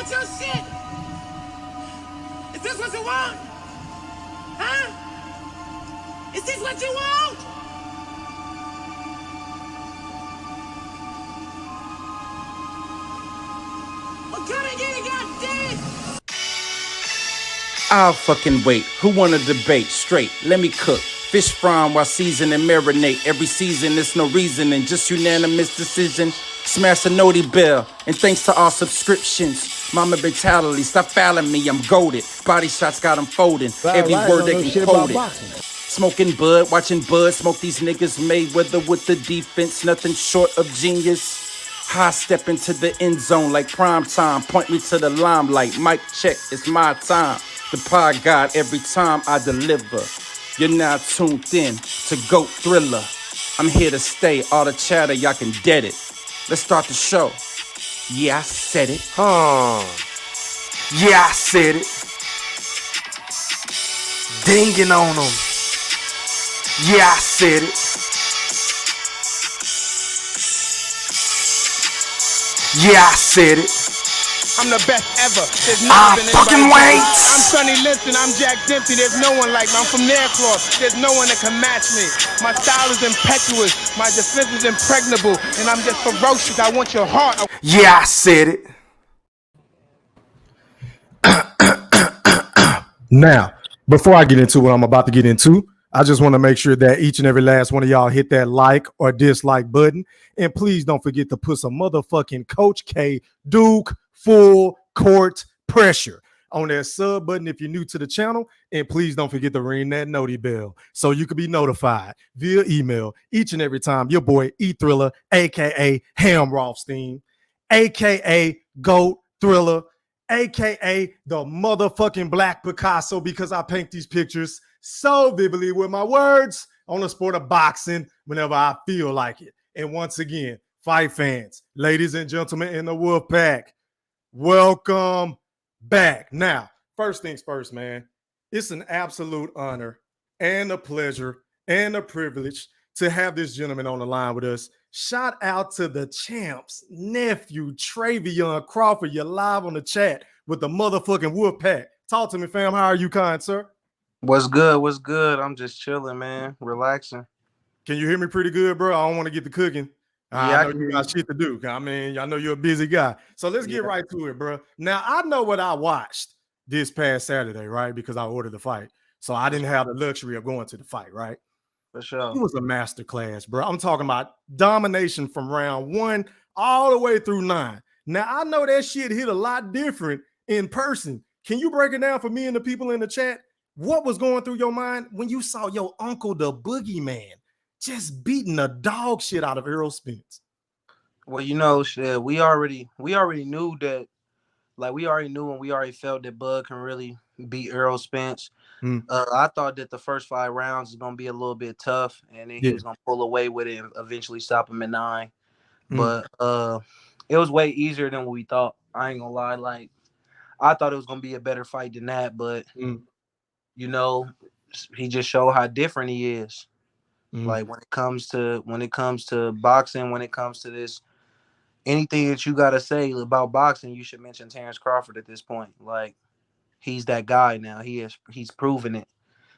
want your shit? Is this what you want? Huh? Is this what you want? Well, come and get it, goddammit! I'll fucking wait. Who wanna debate? Straight, let me cook. Fish frying while season and marinate. Every season, there's no reason and just unanimous decision. Smash the noti bell, and thanks to all subscriptions. Mama mentality, stop fouling me, I'm goated. Body shots got them folding. Every word they can quote it. Smoking bud, watching bud smoke these niggas. Mayweather with the defense, nothing short of genius. High step into the end zone like prime time. Point me to the limelight. Mic check, it's my time. The pod god every time I deliver. You're now tuned in to GOAT Thriller. I'm here to stay. All the chatter, y'all can dead it. Let's start the show. Yeah, I said it. Yeah, I said it. Dinging on them. Yeah, I said it. Yeah, I said it. I'm the best ever. There's I never been fucking anybody. wait. I'm Sonny Liston. I'm Jack Dempsey. There's no one like me. I'm from Nairclaw. There's no one that can match me. My style is impetuous. My defense is impregnable. And I'm just ferocious. I want your heart. Yeah, I said it. Now, before I get into what I'm about to get into, I just want to make sure that each and every last one of y'all hit that like or dislike button. And please don't forget to put some motherfucking Coach K Duke full court pressure on that sub button if you're new to the channel. And please don't forget to ring that noti bell so you can be notified via email each and every time your boy E Thriller, aka Hamrothstein, aka GOAT Thriller, aka the motherfucking Black Picasso, because I paint these pictures so vividly with my words on the sport of boxing whenever I feel like it. And once again, fight fans, ladies and gentlemen in the Wolf Pack, welcome back. Now, first things first, man, it's an absolute honor and a pleasure and a privilege to have this gentleman on the line with us. Shout out to the champs, Nephew, Tre Crawford. You're live on the chat with the motherfucking Wolf Pack. Talk to me, fam. How are you, kind sir? What's good? What's good? I'm just chilling, man. Relaxing. Can you hear me pretty good, bro? I don't want to get the cooking. Yeah, I know you got shit to do. I mean, I know you're a busy guy. So let's get right to it, bro. Now, I know what I watched this past Saturday, right? Because I ordered the fight. So I didn't have the luxury of going to the fight, right? For sure. It was a masterclass, bro. I'm talking about domination from round 1 all the way through 9. Now, I know that shit hit a lot different in person. Can you break it down for me and the people in the chat? What was going through your mind when you saw your uncle, the Boogeyman, just beating the dog shit out of Errol Spence? Well, you know, shit, we already knew that, like we already knew and we already felt that Bud can really beat Errol Spence. I thought that the first 5 rounds was gonna be a little bit tough, and then he was gonna pull away with it and eventually stop him at 9. But it was way easier than what we thought. I ain't gonna lie, like I thought it was gonna be a better fight than that, but you know, he just showed how different he is. Like when it comes to boxing, when it comes to this, anything that you gotta say about boxing, you should mention Terrence Crawford at this point. Like he's that guy now. He's proven it.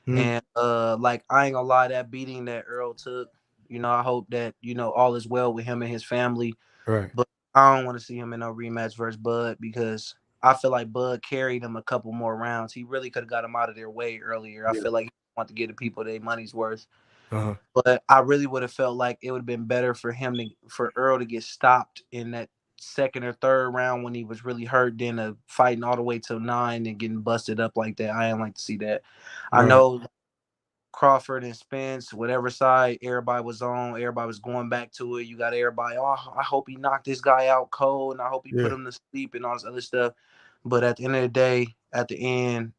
And like I ain't gonna lie, that beating that Earl took, you know, I hope that, you know, all is well with him and his family. Right. But I don't want to see him in no rematch versus Bud because I feel like Bud carried him a couple more rounds. He really could have got him out of their way earlier. I feel like he wanted to give the people their money's worth. But I really would have felt like it would have been better for for Earl to get stopped in that second or third round when he was really hurt than fighting all the way till 9 and getting busted up like that. I didn't like to see that. I know Crawford and Spence, whatever side everybody was on, everybody was going back to it. You got everybody, oh, I hope he knocked this guy out cold and I hope he put him to sleep and all this other stuff. But at the end of the day, at the end,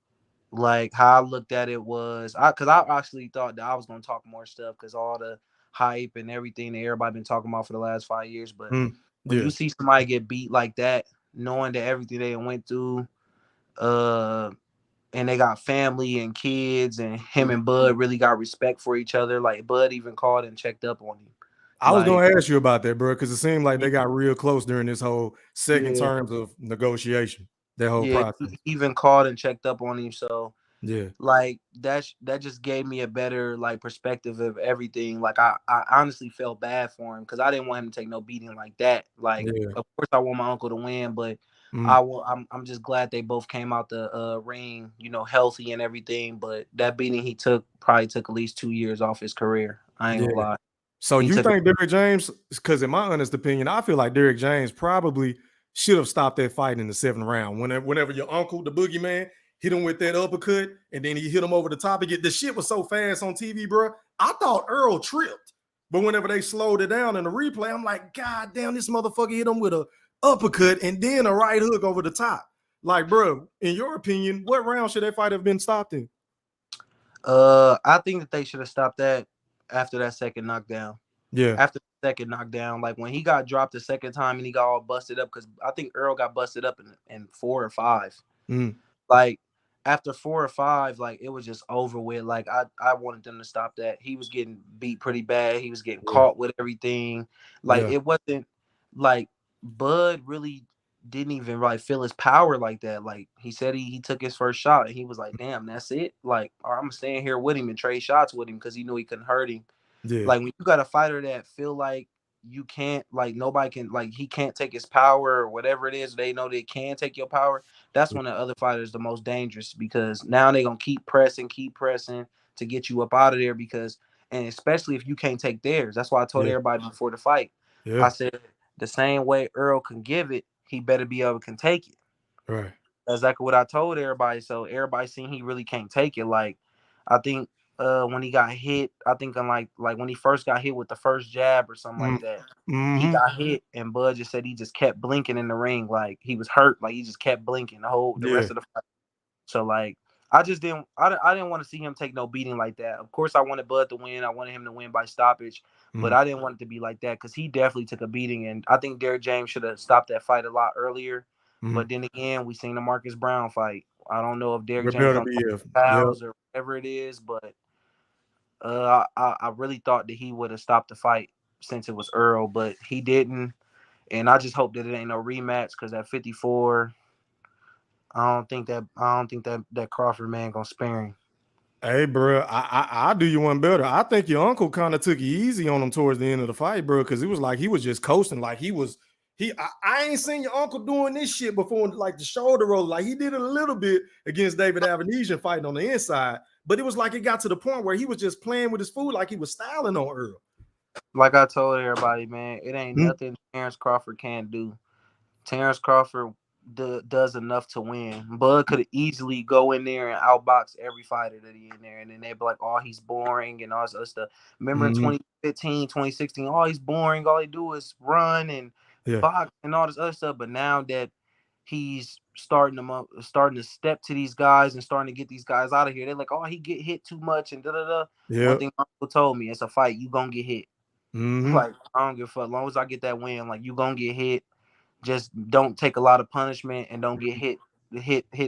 like how I looked at it was, because I actually thought that I was going to talk more stuff because all the hype and everything that everybody been talking about for the last 5 years. But when you see somebody get beat like that, knowing that everything they went through, and they got family and kids, and him and Bud really got respect for each other. Like Bud even called and checked up on him. I was going to ask you about that, bro, because it seemed like they got real close during this whole second terms of negotiation. That whole Yeah, process. he even called and checked up on him. So Yeah. like that just gave me a better like perspective of everything. Like I honestly felt bad for him because I didn't want him to take no beating like that. Like Yeah. of course I want my uncle to win, but Mm. I'm just glad they both came out the ring, you know, healthy and everything. But that beating he took probably took at least 2 years off his career. I ain't Yeah. gonna lie. So He you took think Derrick James, because in my honest opinion, I feel like Derrick James probably should have stopped that fight in the 7th round. Whenever your uncle, the boogeyman, hit him with that uppercut and then he hit him over the top again. The shit was so fast on TV, bro. I thought Earl tripped. But whenever they slowed it down in the replay, I'm like, God damn, this motherfucker hit him with a uppercut and then a right hook over the top. Like, bro, in your opinion, what round should that fight have been stopped in? I think that they should have stopped that after that second knockdown. Yeah. After the second knockdown, like when he got dropped the second time and he got all busted up, because I think Earl got busted up in 4 or 5. Mm. Like after 4 or 5, like it was just over with. Like I wanted them to stop that. He was getting beat pretty bad. He was getting Yeah. caught with everything. Like Yeah. it wasn't like Bud really didn't even like feel his power like that. Like he said he took his first shot and he was like, damn, that's it. Like, all right, I'm staying here with him and trade shots with him because he knew he couldn't hurt him. Yeah. Like when you got a fighter that feel like you can't, like nobody can, like he can't take his power or whatever it is, they know they can take your power. That's when the other fighter is the most dangerous because now they're gonna keep pressing to get you up out of there because, and especially if you can't take theirs. That's why I told Yeah. everybody before the fight. Yeah. I said the same way Earl can give it, he better be able to can take it. Right. That's exactly what I told everybody. So everybody seen he really can't take it. Like I think when he got hit, I think on like when he first got hit with the first jab or something like that, he got hit and Bud just said he just kept blinking in the ring like he was hurt, like he just kept blinking the Yeah. rest of the fight. So like I just didn't want to see him take no beating like that. Of course I wanted Bud to win. I wanted him to win by stoppage, but I didn't want it to be like that because he definitely took a beating and I think Derrick James should have stopped that fight a lot earlier. But then again, we seen the Marcus Brown fight. I don't know if Derrick It James better don't be if fouls or whatever it is, but I really thought that he would have stopped the fight since it was Earl, but he didn't. And I just hope that it ain't no rematch because at 54, I don't think that Crawford man gonna spare him. Hey, bro, I do you one better. I think your uncle kind of took it easy on him towards the end of the fight, bro, because it was like he was just coasting, like I ain't seen your uncle doing this shit before, like the shoulder roll, like he did it a little bit against David Avenesian fighting on the inside, but it was like it got to the point where he was just playing with his food, like he was styling on Earl. Like I told everybody, man, it ain't nothing Terrence Crawford can't do. Terrence Crawford does enough to win. Bud could easily go in there and outbox every fighter that he in there. And then they'd be like, oh, he's boring and all this other stuff. Remember in 2015, 2016, oh, he's boring. All he do is run and box and all this other stuff. But now that he's starting to step to these guys and starting to get these guys out of here, they're like, oh, he get hit too much and da-da-da. One thing my uncle told me, it's a fight. You gonna get hit. Like, I don't give a fuck. As long as I get that win, like, you gonna get hit. Just don't take a lot of punishment and don't get hit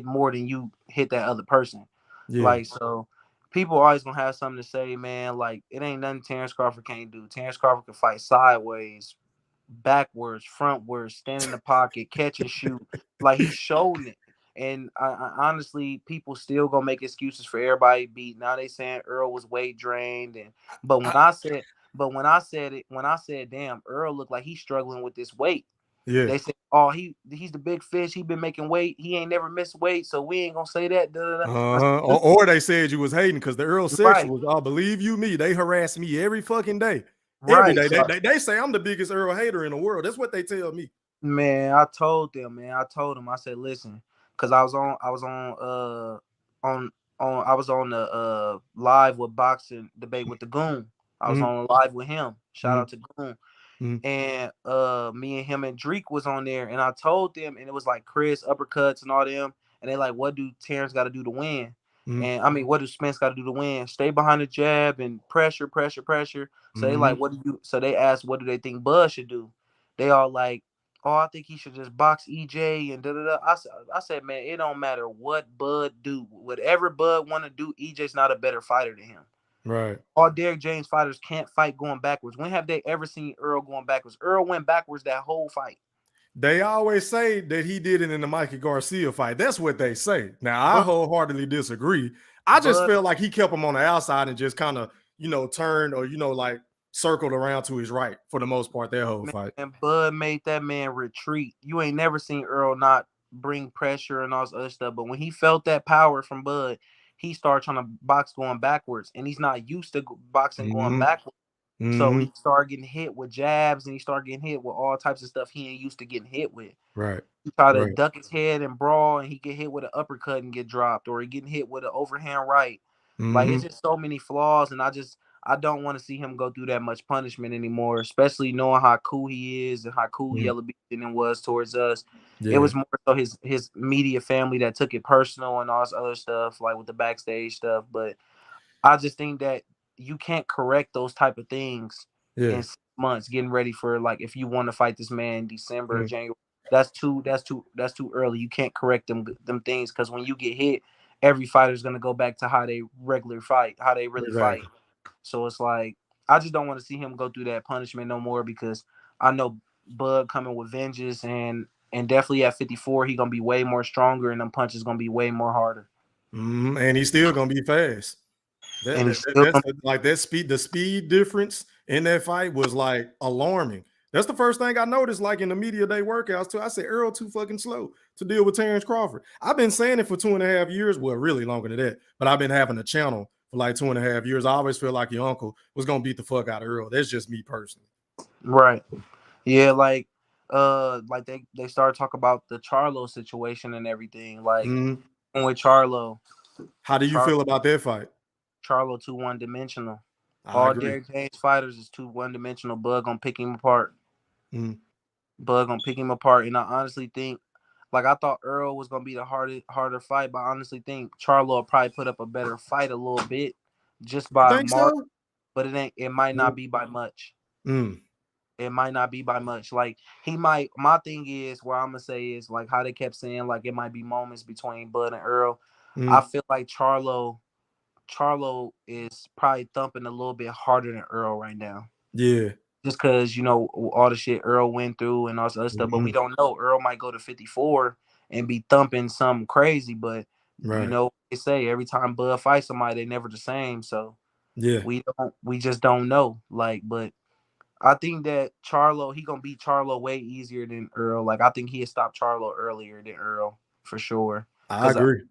more than you hit that other person. Yeah. Like, so people are always gonna have something to say, man. Like, it ain't nothing Terrence Crawford can't do. Terrence Crawford can fight sideways, backwards, frontwards, stand in the pocket, catch and shoot. Like, he's shown it. And I honestly, people still gonna make excuses for everybody beat. Now they saying Earl was weight drained, but when I said, damn, Earl looked like he's struggling with this weight. Yeah. They said, oh, he's the big fish. He been making weight. He ain't never missed weight, so we ain't gonna say that. Or they said you was hating because the Earl section was, oh, believe you me, they harass me every fucking day. Every day. So, they say I'm the biggest Earl hater in the world. That's what they tell me. Man, I told them, I said, listen, because I was on the live with boxing debate with the Goon. I was on live with him. Shout out to Goon. And me and him and Dreek was on there, and I told them, and it was like Chris uppercuts and all them, and they like, what do Terrence got to do to win? And I mean, what do Spence got to do to win? Stay behind the jab and pressure. So they like, so they asked, what do they think Bud should do? They all like, oh, I think he should just box EJ and da-da-da. I said, man, it don't matter what Bud do. Whatever Bud want to do, EJ's not a better fighter than him. Right. All Derrick James fighters can't fight going backwards. When have they ever seen Earl going backwards? Earl went backwards that whole fight. They always say that he did it in the Mikey Garcia fight. That's what they say. Now, I wholeheartedly disagree. I just feel like he kept him on the outside and just kind of, turned or, like circled around to his right for the most part, that whole fight. And Bud made that man retreat. You ain't never seen Earl not bring pressure and all this other stuff. But when he felt that power from Bud, he started trying to box going backwards. And he's not used to boxing going backwards. So he started getting hit with jabs and he started getting hit with all types of stuff he ain't used to getting hit with. Right. He tried to duck his head and brawl and he get hit with an uppercut and get dropped, or he getting hit with an overhand right. Like, it's just so many flaws, and I don't want to see him go through that much punishment anymore, especially knowing how cool he is and how cool Yellow Beacon was towards us. Yeah. It was more so his media family that took it personal and all this other stuff, like with the backstage stuff. But I just think that you can't correct those type of things in 6 months, getting ready for, like, if you want to fight this man in December or January. That's too early. You can't correct them things, because when you get hit, every fighter's gonna go back to how they regular fight, how they really fight. So it's like, I just don't want to see him go through that punishment no more, because I know Bud coming with vengeance, and definitely at 54 he gonna be way more stronger, and them punches gonna be way more harder. And he's still gonna be fast. That's like that speed. The speed difference in that fight was like alarming. That's the first thing I noticed, like in the media day workouts too. I said Earl too fucking slow to deal with Terrence Crawford. I've been saying it for 2.5 years. Well, really longer than that. But I've been having a channel for like 2.5 years. I always feel like your uncle was gonna beat the fuck out of Earl. That's just me personally. Right. Yeah, like they started talking about the Charlo situation and everything. Like with Charlo. How do you feel about that fight? Charlo too one-dimensional. All Derrick James fighters is too one-dimensional. Bud gonna pick him apart. Bud gonna pick him apart. And I honestly think, like, I thought Earl was gonna be the harder fight, but I honestly think Charlo will probably put up a better fight a little bit, just by mark. But it might not be by much. It might not be by much. Like, he might. My thing is, what I'm gonna say is, like, how they kept saying, like, it might be moments between Bud and Earl. I feel like Charlo is probably thumping a little bit harder than Earl right now. Yeah. Just because, all the shit Earl went through and all this other stuff. But we don't know. Earl might go to 54 and be thumping something crazy. But, they say every time Bud fights somebody, they never the same. So, we just don't know. Like, but I think that Charlo, he going to beat Charlo way easier than Earl. Like, I think he'd stop Charlo earlier than Earl, for sure. I agree.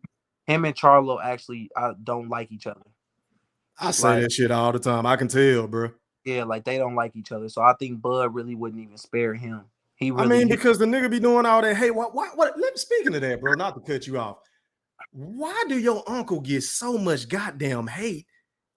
Him and Charlo actually don't like each other. I say that shit all the time. I can tell, bro. Yeah, like, they don't like each other. So I think Bud really wouldn't even spare him. Because the nigga be doing all that. Hey, what? Speaking of that, bro, not to cut you off. Why do your uncle get so much goddamn hate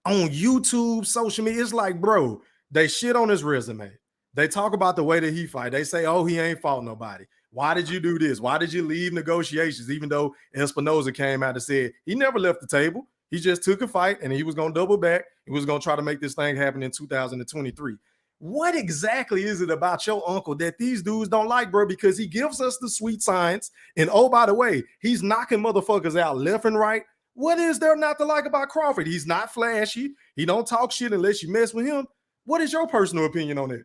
on YouTube, social media? It's like, bro, they shit on his resume. They talk about the way that he fight. They say, oh, he ain't fought nobody. Why did you do this? Why did you leave negotiations? Even though Espinoza came out and said he never left the table. He just took a fight and he was going to double back. He was going to try to make this thing happen in 2023. What exactly is it about your uncle that these dudes don't like, bro? Because he gives us the sweet science. And oh, by the way, he's knocking motherfuckers out left and right. What is there not to like about Crawford? He's not flashy. He don't talk shit unless you mess with him. What is your personal opinion on it?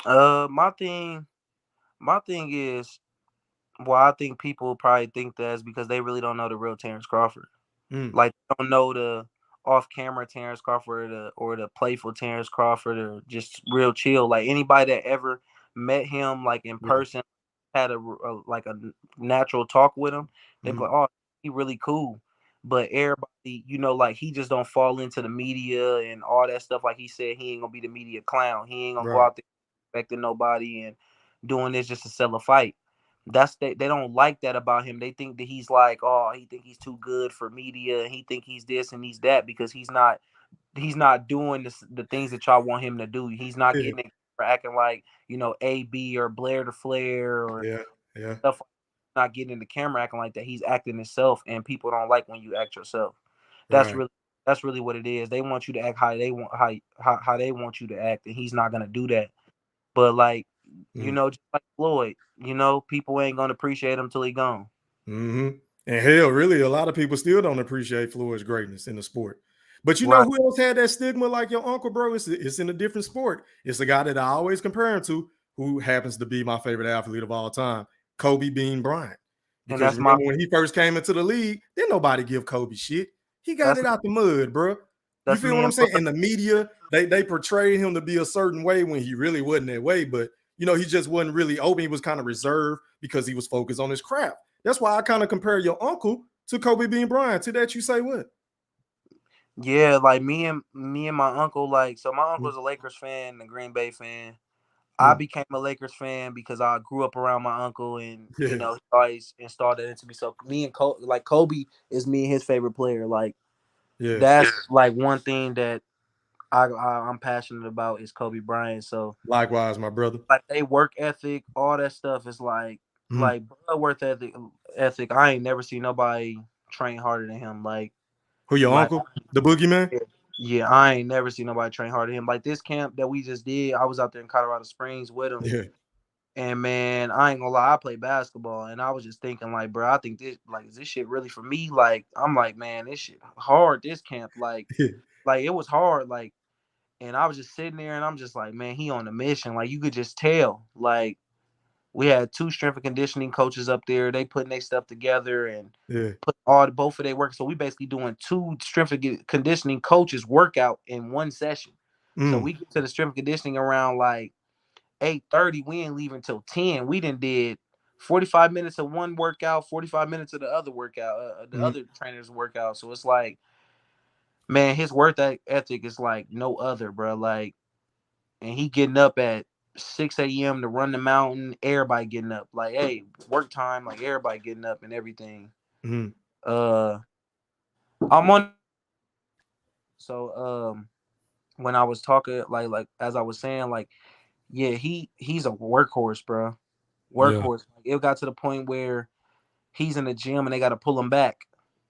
My thing is, well, I think people probably think that's because they really don't know the real Terrence Crawford. Like, they don't know the off-camera Terrence Crawford or the playful Terrence Crawford, or just real chill. Like, anybody that ever met him, like, in person, had a natural talk with him, they'd be like, oh, he really cool. But everybody, like, he just don't fall into the media and all that stuff. Like he said, he ain't gonna be the media clown. He ain't gonna go out there expecting nobody and doing this just to sell a fight. They don't like that about him. They think that he's like, oh, he think he's too good for media, and he think he's this and he's that, because he's not doing the things that y'all want him to do. He's not getting it for acting like, AB or Blair to Flair or stuff. Not getting in the camera acting like that. He's acting himself, and people don't like when you act yourself. That's really what it is. They want you to act how they want you to act, and he's not gonna do that. But, like, just like Floyd, people ain't gonna appreciate him till he gone. And hell, really, a lot of people still don't appreciate Floyd's greatness in the sport. But know who else had that stigma like your uncle, bro? It's in a different sport. It's a guy that I always compare him to, who happens to be my favorite athlete of all time, Kobe Bean Bryant. And Because that's remember when he first came into the league, didn't nobody give Kobe shit. He got it out the mud, bro. You feel what I'm saying? In the media, they portrayed him to be a certain way when he really wasn't that way. But, you know, he just wasn't really open. He was kind of reserved because he was focused on his craft. That's why I kind of compare your uncle to Kobe Bean Bryant. To that, you say what? Yeah, like me and my uncle, like, so my uncle's a Lakers fan, a Green Bay fan. I became a Lakers fan because I grew up around my uncle, and you know, he always installed that into me. So me and Kobe is me and his favorite player. Like, that's like one thing that I'm passionate about is Kobe Bryant. So likewise, my brother. Like they work ethic, all that stuff is like blood work ethic. I ain't never seen nobody train harder than him. Like who your uncle, the Boogeyman? Yeah, I ain't never seen nobody train harder than him. Like this camp that we just did, I was out there in Colorado Springs with him. Yeah. And man, I ain't gonna lie, I play basketball, and I was just thinking, like, bro, I think this, like, is this shit really for me? Like, I'm like, man, this shit hard. This camp, like it was hard, like, and I was just sitting there, and I'm just like, man, he on a mission. Like, you could just tell. Like, we had 2 strength and conditioning coaches up there. They putting their stuff together and put both of their work. So we basically doing 2 strength and conditioning coaches workout in one session. So we get to the strength and conditioning around like 8:30. We ain't leaving until 10. We did 45 minutes of one workout, 45 minutes of the other workout, the other trainer's workout. So it's like, man, his work ethic is like no other, bro. Like, and he getting up at 6 a.m. to run the mountain. Everybody getting up. Like, hey, work time. Like everybody getting up and everything. I'm on. So when I was talking, like as I was saying, like, yeah, he's a workhorse, bro. Workhorse. Like, it got to the point where he's in the gym and they got to pull him back.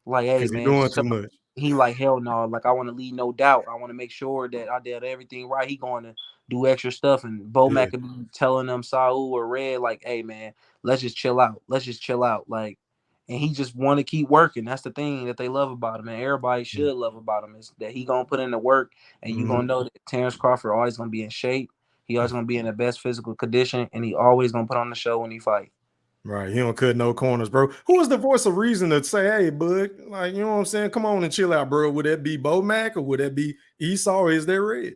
Like, hey, man, doing too much. He like, hell no. Like, I want to leave no doubt. I want to make sure that I did everything right. He going to do extra stuff. And Mac could be telling them, Saul or Red, like, hey, man, let's just chill out. Let's just chill out. Like, and he just want to keep working. That's the thing that they love about him. And everybody should love about him is that he going to put in the work. And you going to know that Terrence Crawford always going to be in shape. He always going to be in the best physical condition. And he always going to put on the show when he fight. Right. He don't cut no corners, bro. Who is the voice of reason to say, hey, bud, like, you know what I'm saying? Come on and chill out, bro. Would that be Mac or would that be Esau or is that Red?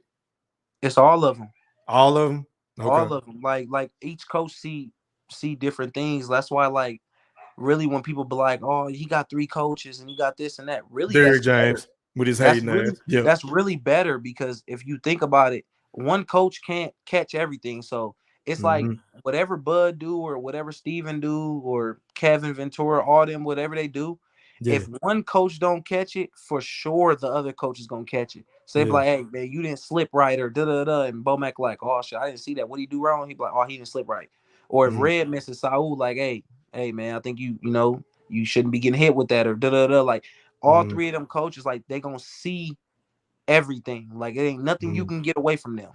It's all of them. All of them? Okay. All of them. Like each coach see different things. That's why, like, really when people be like, oh, he got 3 coaches and he got this and that. Really, Derrick James with his hating ass. Yeah. That's really better because if you think about it, one coach can't catch everything. So it's like whatever Bud do or whatever Steven do or Kevin Ventura, all them, whatever they do, if one coach don't catch it, for sure the other coach is gonna catch it. So they be like, hey, man, you didn't slip right or da-da-da. And Mac like, oh, shit, I didn't see that. What did he do wrong? He be like, oh, he didn't slip right. Or if Red misses Saul, like, hey, man, I think you know, you shouldn't be getting hit with that or da-da-da. Like, all 3 of them coaches, like, they gonna see everything. Like, it ain't nothing you can get away from them.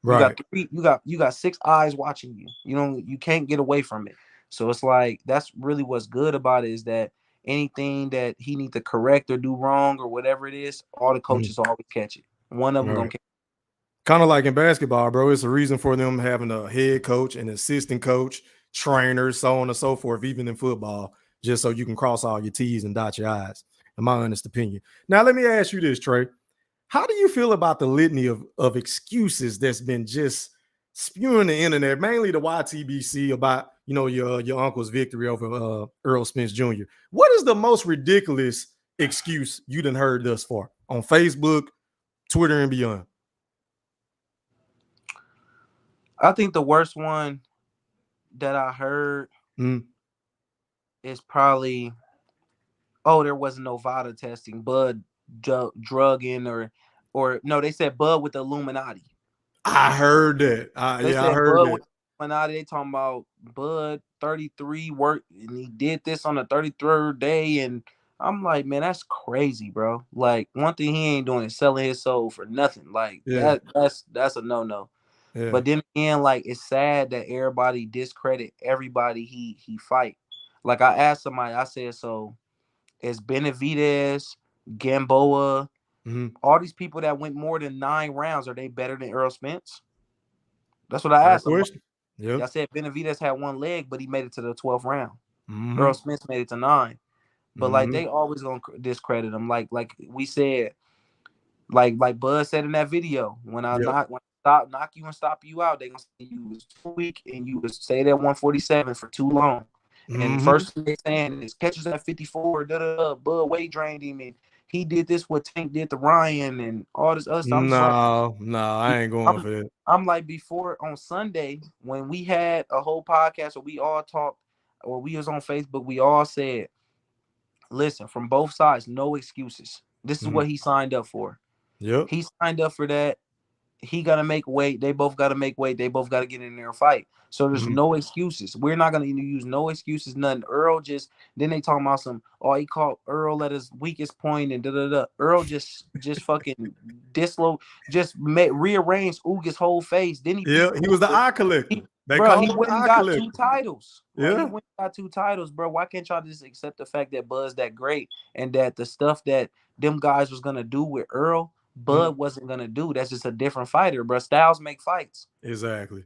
Right. You got 6 eyes watching you. You know, you can't get away from it. So it's like, that's really what's good about it is that anything that he needs to correct or do wrong or whatever it is, all the coaches always catch it. One of them gonna catch it. Kind of like in basketball, bro. It's a reason for them having a head coach, an assistant coach, trainers, so on and so forth, even in football, just so you can cross all your T's and dot your I's, in my honest opinion. Now, let me ask you this, Trey. How do you feel about the litany of excuses that's been just spewing the internet, mainly the YTBC, about, you know, your uncle's victory over Earl Spence Jr.? What is the most ridiculous excuse you done heard thus far on Facebook, Twitter, and beyond? I think the worst one that I heard is probably, oh, there wasn't no VADA testing, Bud drugging or no, they said Bud with the Illuminati. I heard that. I heard Bud that. with the Illuminati. They talking about Bud 33 work and he did this on the 33rd day, and I'm like, man, that's crazy, bro. Like, one thing he ain't doing is selling his soul for nothing. Like, that's a no-no. Yeah. But then again, like, it's sad that everybody discredit everybody he fight. Like, I asked somebody, I said, so is Benavidez, Gamboa, all these people that went more than 9 rounds, are they better than Earl Spence? That's what I asked them. Yep. Y'all said Benavidez had one leg, but he made it to the 12th round. Mm-hmm. Earl Spence made it to 9. But like Mm-hmm. they always gonna discredit him. Like we said, like Bud said in that video, when I Yep. knock you and stop you out, they gonna say you was too weak and you was stayed at 147 for too long. And Mm-hmm. first thing they saying is catches at 54, Bud weight drained him and he did this what Tank did to Ryan and all this other stuff. I'm just like, No, I ain't going for it. I'm like, before on Sunday when we had a whole podcast where we all talked, or we was on Facebook, we all said, listen, from both sides, no excuses. This is what he signed up for. Yep. He signed up for that. He got to make weight. They both got to make weight. They both got to get in there and fight. So there's no excuses. We're not going to use no excuses, nothing. Earl then they talking about some, oh, he caught Earl at his weakest point and da-da-da. Earl just fucking rearranged Uga's whole face. Then he he was the eye collector. They bro, call he him went the and eye got collector. 2 titles. Yeah. Like, he went and got 2 titles, bro. Why can't y'all just accept the fact that Bud's that great and that the stuff that them guys was going to do with Earl, Bud wasn't gonna do? That's just a different fighter, bro. Styles make fights. Exactly.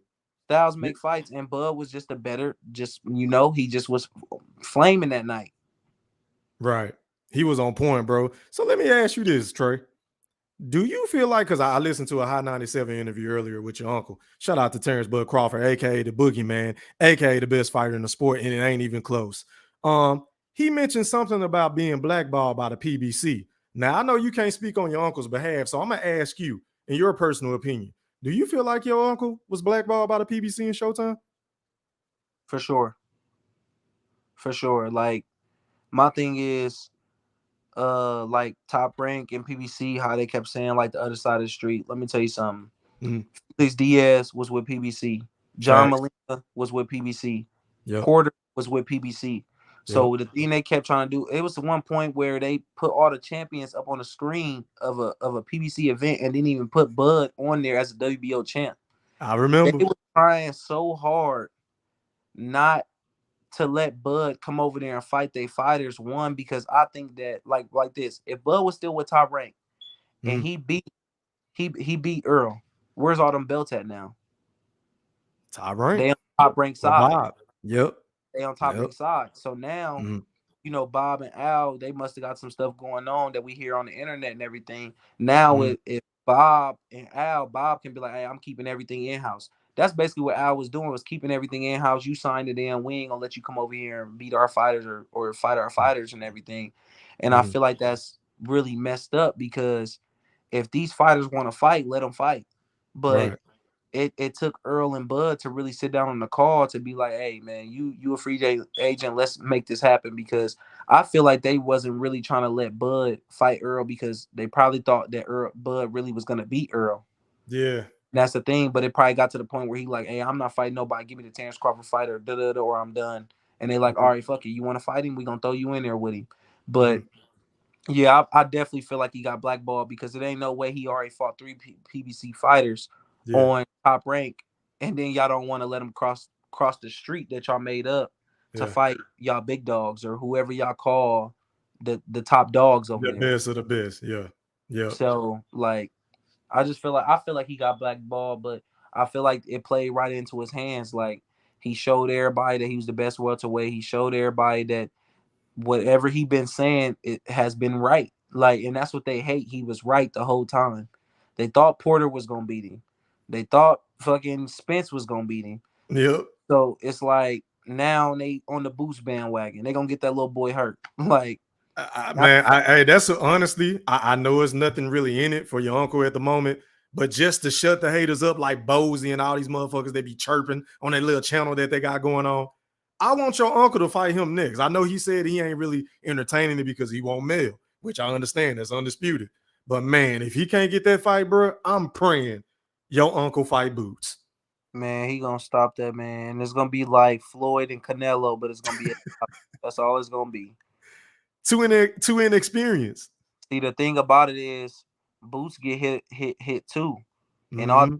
Styles make fights, and Bud was just a better, he just was flaming that night. Right. He was on point, bro. So let me ask you this, Trey. Do you feel like, because I listened to a High 97 interview earlier with your uncle. Shout out to Terrence Bud Crawford, aka the Boogeyman, aka the best fighter in the sport, and it ain't even close. He mentioned something about being blackballed by the PBC. Now, I know you can't speak on your uncle's behalf, so I'm going to ask you, in your personal opinion, do you feel like your uncle was blackballed by the PBC in Showtime? For sure. For sure. Like, my thing is, like Top Rank and PBC, how they kept saying like the other side of the street. Let me tell you something. Felix Diaz was with PBC. John Molina was with PBC. Yep. Porter was with PBC. So the thing they kept trying to do, it was the one point where they put all the champions up on the screen of a PBC event and didn't even put Bud on there as a WBO champ. I remember. They were trying so hard not to let Bud come over there and fight their fighters. One, because I think that like this, if Bud was still with Top Rank and he beat Earl, where's all them belts at now? Top Rank. They on Top Rank side. Bob. Yep. They on Top Rank side. So now, Bob and Al, they must have got some stuff going on that we hear on the internet and everything. Now, if Bob and Al, Bob can be like, hey, I'm keeping everything in-house. That's basically what Al was doing, was keeping everything in-house. You signed it in. We ain't gonna let you come over here and beat our fighters or fight our fighters and everything. And I feel like that's really messed up, because if these fighters want to fight, let them fight. But it took Earl and Bud to really sit down on the call to be like, hey, man, you a free agent. Let's make this happen. Because I feel like they wasn't really trying to let Bud fight Earl, because they probably thought that Bud really was going to beat Earl. Yeah. That's the thing. But it probably got to the point where he like, hey, I'm not fighting nobody. Give me the Terrence Crawford fight or I'm done. And they like, all right, fuck it. You want to fight him? We going to throw you in there with him. But yeah, I definitely feel like he got blackballed, because it ain't no way he already fought 3 PBC fighters on Top Rank, and then y'all don't want to let him cross the street that y'all made up to fight y'all big dogs or whoever y'all call the top dogs over there. The best of the best. Yeah. So like, I feel like he got blackballed, but I feel like it played right into his hands. Like, he showed everybody that he was the best welterweight. He showed everybody that whatever he been saying, it has been right. Like, and that's what they hate. He was right the whole time. They thought Porter was gonna beat him. They thought fucking Spence was gonna beat him. Yep. So it's like, now they on the Boost bandwagon. They gonna get that little boy hurt. Like, man, that's honestly, I know it's nothing really in it for your uncle at the moment, but just to shut the haters up like Bozy and all these motherfuckers, they be chirping on that little channel that they got going on. I want your uncle to fight him next. I know he said he ain't really entertaining it because he won't mail, which I understand. That's undisputed. But man, if he can't get that fight, bro, I'm praying your uncle fight Boots. Man, he gonna stop that, man. It's gonna be like Floyd and Canelo, but it's gonna be that's all it's gonna be. Too inexperienced. See, the thing about it is, Boots get hit too, and all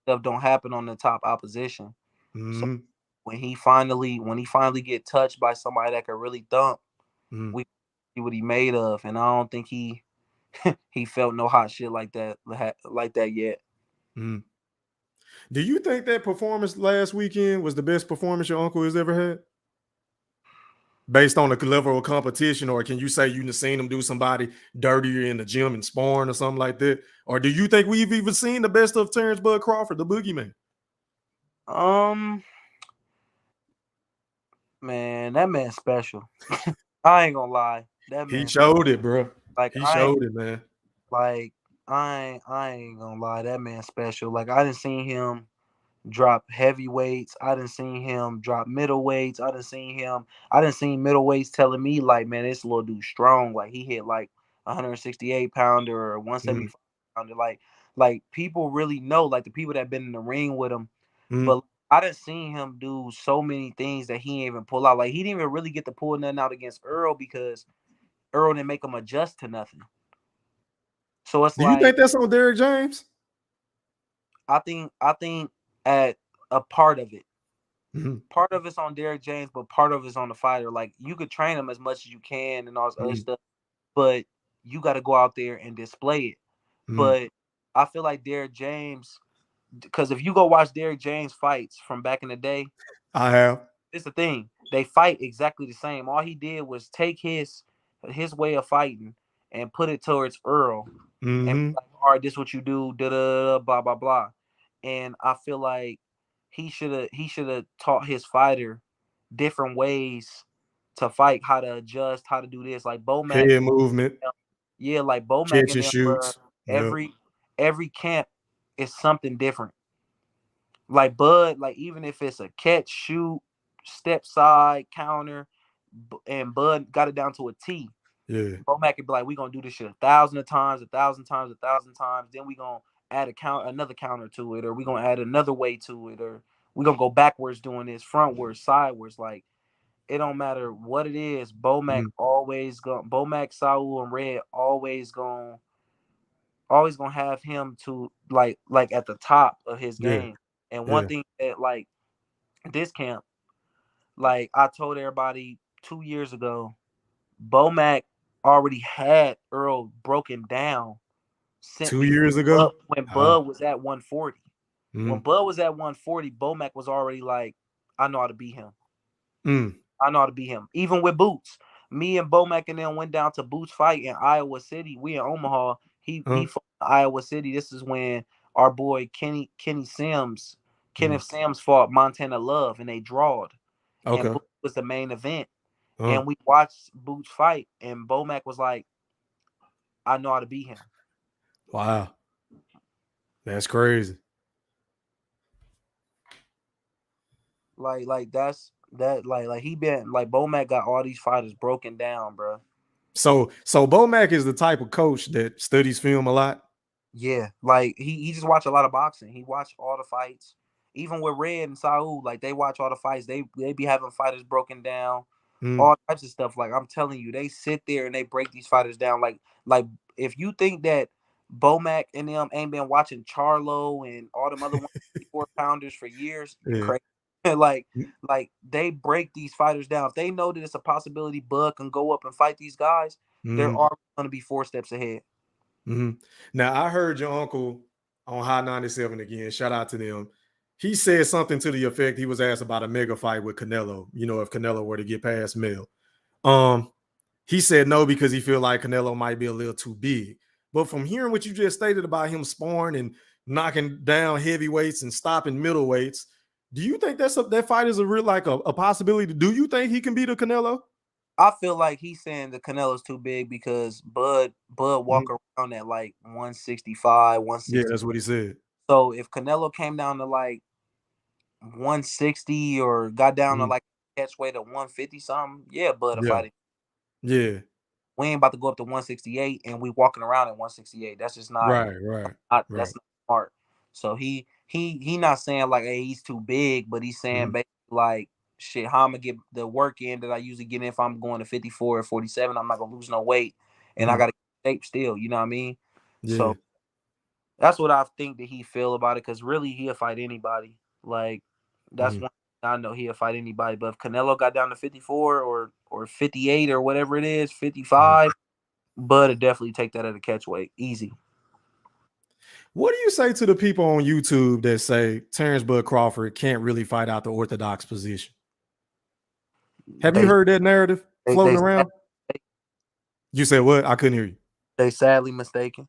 stuff don't happen on the top opposition. So when he finally get touched by somebody that can really thump, we see what he made of, and I don't think he he felt no hot shit like that yet. Do you think that performance last weekend was the best performance your uncle has ever had? Based on the level of competition, or can you say you've seen him do somebody dirtier in the gym and sparring or something like that? Or do you think we've even seen the best of Terrence Bud Crawford, the Boogeyman? Man, that man's special. I ain't gonna lie. That He man showed it, bro. like He showed it, man. I ain't gonna lie. That man's special. Like I didn't see him drop heavyweights. I didn't see him drop middleweights. I didn't see middleweights telling me like, man, this little dude strong. Like he hit like 168 pounder or 175 pounder. Like people really know, like the people that been in the ring with him. But I didn't see him do so many things that he didn't even pull out. Like he didn't even really get to pull nothing out against Earl because Earl didn't make him adjust to nothing. So it's Do you like think that's on Derrick James? I think at a part of it. Mm-hmm. Part of it's on Derrick James, but part of it's on the fighter. Like you could train him as much as you can and all this other stuff, but you got to go out there and display it. But I feel like Derrick James, because if you go watch Derrick James fights from back in the day, I have. it's the thing. They fight exactly the same. All he did was take his way of fighting and put it towards Earl, and be like, all right, this is what you do, da da blah blah blah. And I feel like he should have taught his fighter different ways to fight, how to adjust, how to do this. Like Bomac, Head movement, yeah, like Bomac catch and and them, bro. shoots. Yep. Every camp is something different. Like Bud, like even if it's a catch, shoot, step side, counter, and Bud got it down to a T. Yeah. Bomac could be like, we gonna do this shit 1,000 times, 1,000 times, 1,000 times. Then we gonna add another counter to it, or we gonna add another way to it, or we gonna go backwards doing this, frontwards, sidewards. Like it don't matter what it is. Bomac, Saul, and Red always gonna have him to like at the top of his game. And one thing that like this camp, like I told everybody 2 years ago, Bomac already had Earl broken down 2 years ago when Bud was at 140. When Bud was at 140, Bomac was already like, I know how to beat him. I know how to beat him. Even with Boots. Me and Bomac and them went down to Boots fight in Iowa City. We in Omaha. He fought in Iowa City. This is when our boy Kenneth Sims fought Montana Love and they drawed. Okay. And Boots was the main event. And we watched Boots fight, and Bomac was like, I know how to beat him. Wow. That's crazy. Like that's that like he been like Bomac got all these fighters broken down, bro. So Bomac is the type of coach that studies film a lot. Yeah, like he just watch a lot of boxing. He watched all the fights, even with Red and Saul. Like they watch all the fights. They be having fighters broken down, all types of stuff. Like I'm telling you, they sit there and they break these fighters down. Like if you think that Bomac and them ain't been watching Charlo and all them other 154 pounders for years, you crazy. like they break these fighters down. If they know that it's a possibility Bud can go up and fight these guys, they're already going to be 4 steps ahead. Now I heard your uncle on High 97 again. Shout out to them. He said something to the effect, he was asked about a mega fight with Canelo. You know, if Canelo were to get past Mel. He said no because he feel like Canelo might be a little too big. But from hearing what you just stated about him sparring and knocking down heavyweights and stopping middleweights, do you think that fight is a real like a possibility? Do you think he can beat a Canelo? I feel like he's saying the Canelo's too big because Bud walk around at like 165, 160. Yeah, that's what he said. So if Canelo came down to like 160 or got down to like catch weight at 150 something, yeah, Bud will fight it. Yeah. We ain't about to go up to 168 and we walking around at 168. That's just not right. That's not smart. So he not saying like, hey, he's too big, but he's saying basically like, shit, how I'm gonna get the work in that I usually get in if I'm going to 54 or 47. I'm not gonna lose no weight, and I gotta keep shape still. You know what I mean? Yeah. So that's what I think that he feel about it. Because really, he'll fight anybody. Like that's one thing I know, he'll fight anybody. But if Canelo got down to 54 or 58 or whatever it is, 55, Bud would definitely take that at a catch weight, easy. What do you say to the people on YouTube that say Terrence Bud Crawford can't really fight out the orthodox position? Have you heard that narrative floating around? You said what? I couldn't hear you. They sadly mistaken.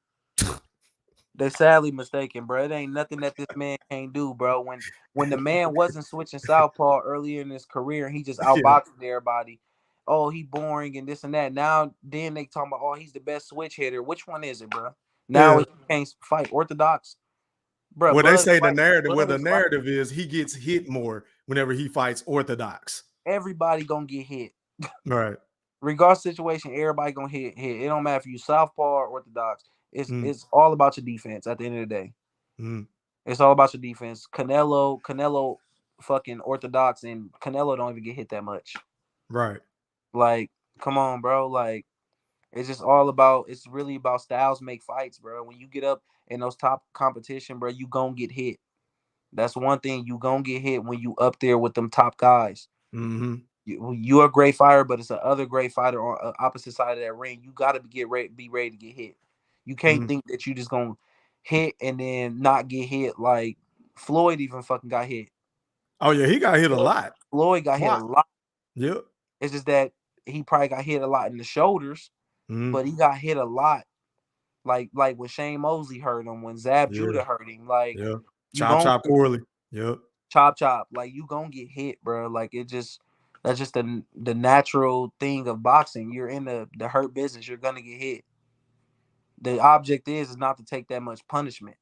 They sadly mistaken, bro. It ain't nothing that this man can't do, bro. When the man wasn't switching southpaw earlier in his career, he just outboxing everybody. Oh, he boring and this and that. Now, then they talking about, oh, he's the best switch hitter. Which one is it, bro? Now he can't fight orthodox, bro. Well, they say the narrative. Well, the narrative is he gets hit more whenever he fights orthodox. Everybody gonna get hit, right? Regardless of situation, everybody gonna hit. It don't matter if you southpaw or orthodox. It's all about your defense at the end of the day. It's all about your defense. Canelo fucking orthodox, and Canelo don't even get hit that much. Right. Like, come on, bro. Like, it's just all about, it's really about styles make fights, bro. When you get up in those top competition, bro, you gonna get hit. That's one thing, you gonna get hit when you up there with them top guys. You're a great fighter, but it's the other great fighter on the opposite side of that ring. You gotta be ready to get hit. You can't think that you just gonna hit and then not get hit. Like Floyd even fucking got hit. Oh yeah, he got hit a lot. Floyd got hit a lot. Yep. It's just that he probably got hit a lot in the shoulders, but he got hit a lot. Like when Shane Mosley hurt him, when Zab Judah hurt him, like chop poorly. Yep. Chop. Like you gonna get hit, bro. Like that's just the natural thing of boxing. You're in the hurt business. You're gonna get hit. The object is not to take that much punishment.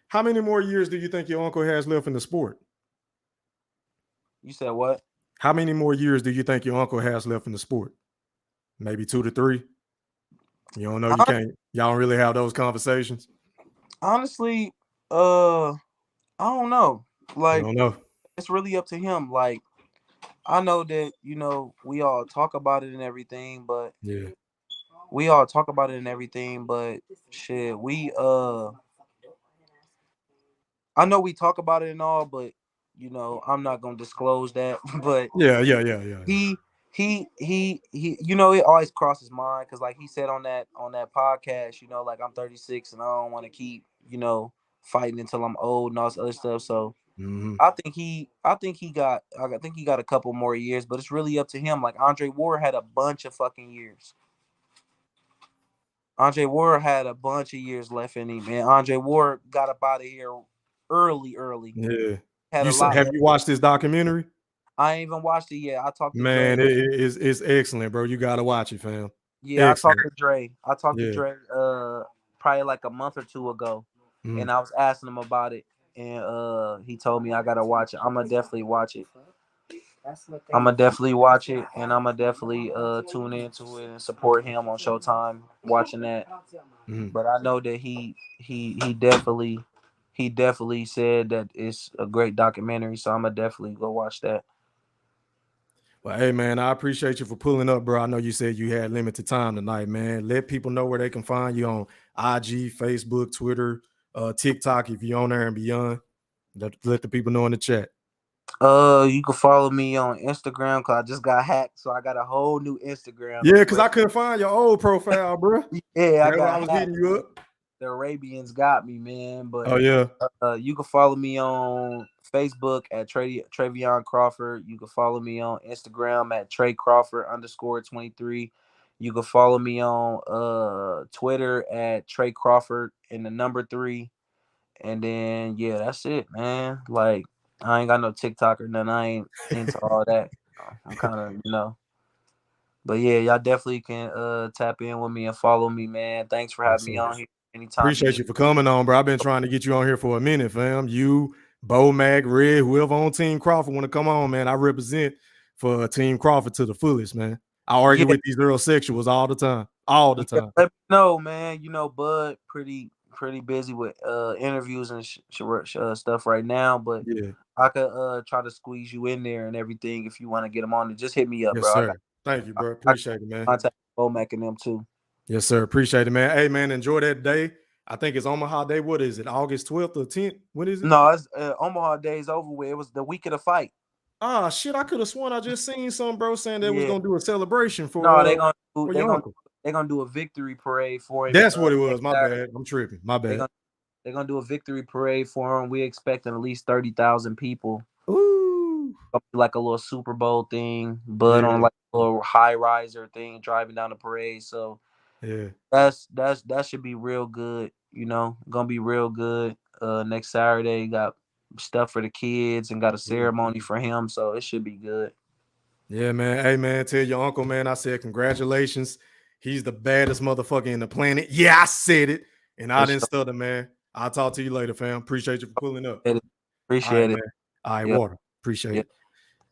How many more years do you think your uncle has left in the sport? You said what? How many more years do you think your uncle has left in the sport? Maybe 2 to 3. You don't know. You can't. Y'all don't really have those conversations. Honestly, I don't know. Like, I don't know. It's really up to him. Like, I know that we all talk about it and everything, but shit, I know we talk about it and all, but I'm not gonna disclose that. But yeah. He it always crosses mind because like he said on that podcast, like I'm 36 and I don't want to keep fighting until I'm old and all this other stuff. So I think he got a couple more years, but it's really up to him. Like Andre Ward had a bunch of fucking years. Andre Ward had a bunch of years left in him, man. Andre Ward got up out of here early. Yeah. Have you watched this documentary? I ain't even watched it yet. I talked to Dre. Man, it's excellent, bro. You gotta watch it, fam. Yeah, excellent. I talked to Dre probably like a month or two ago. And I was asking him about it. And he told me I gotta watch it. I'm gonna definitely watch it. And I'm gonna definitely tune into it and support him on Showtime watching that. But I know that he definitely said that it's a great documentary, so I'm gonna definitely go watch that. Well, hey man, I appreciate you for pulling up, bro. I know you said you had limited time tonight, man. Let people know where they can find you on IG, Facebook, Twitter, TikTok if you're on there and beyond. Let the people know in the chat. You can follow me on Instagram because I just got hacked, so I got a whole new Instagram. Yeah, because I couldn't find your old profile, bro. I was hitting you up. The Arabians got me, man. But you can follow me on Facebook at Trevion Crawford. You can follow me on Instagram at Tre Crawford _23. You can follow me on Twitter at Tre Crawford and the number 3. And then that's it, man. Like I ain't got no TikTok or nothing. I ain't into all that. I'm kind of, But yeah, y'all definitely can tap in with me and follow me, man. Thanks for having me on here. Anytime. Appreciate you for coming on, bro. I've been trying to get you on here for a minute, fam. You, Bo, Mac, Red, whoever on Team Crawford want to come on, man. I represent for Team Crawford to the fullest, man. I argue with these heterosexuals all the time. Let me know, man. Bud pretty busy with interviews and stuff right now, but I could try to squeeze you in there and everything if you want to get them on. Just hit me up, bro. Sir. Thank you, bro. Appreciate it, man. Contact Bomac and them too. Yes, sir. Appreciate it, man. Hey, man, enjoy that day. I think it's Omaha Day. What is it? August 12th or 10th? When is it? No, it's Omaha Day's over with. It was the week of the fight. Ah, shit. I could have sworn I just seen some bro saying they was gonna do a celebration for they gonna they're gonna do a victory parade for him. That's what it was. next My Saturday. bad. I'm tripping. My bad. They're gonna do a victory parade for him. We expecting at least 30,000 people. Ooh. Like a little Super Bowl thing, but Yeah. on like a little high riser thing, driving down the parade. So Yeah. that should be real good. You know, gonna be real good. Next Saturday, got stuff for the kids and got a ceremony for him. So it should be good. Yeah, man. Hey, man, tell your uncle, man, I said congratulations. He's the baddest motherfucker in the planet. Yeah, I said it. And I didn't stutter, man. I'll talk to you later, fam. Appreciate you for pulling up. Appreciate it. Man. All right, Yep. Water. Appreciate Yep. it.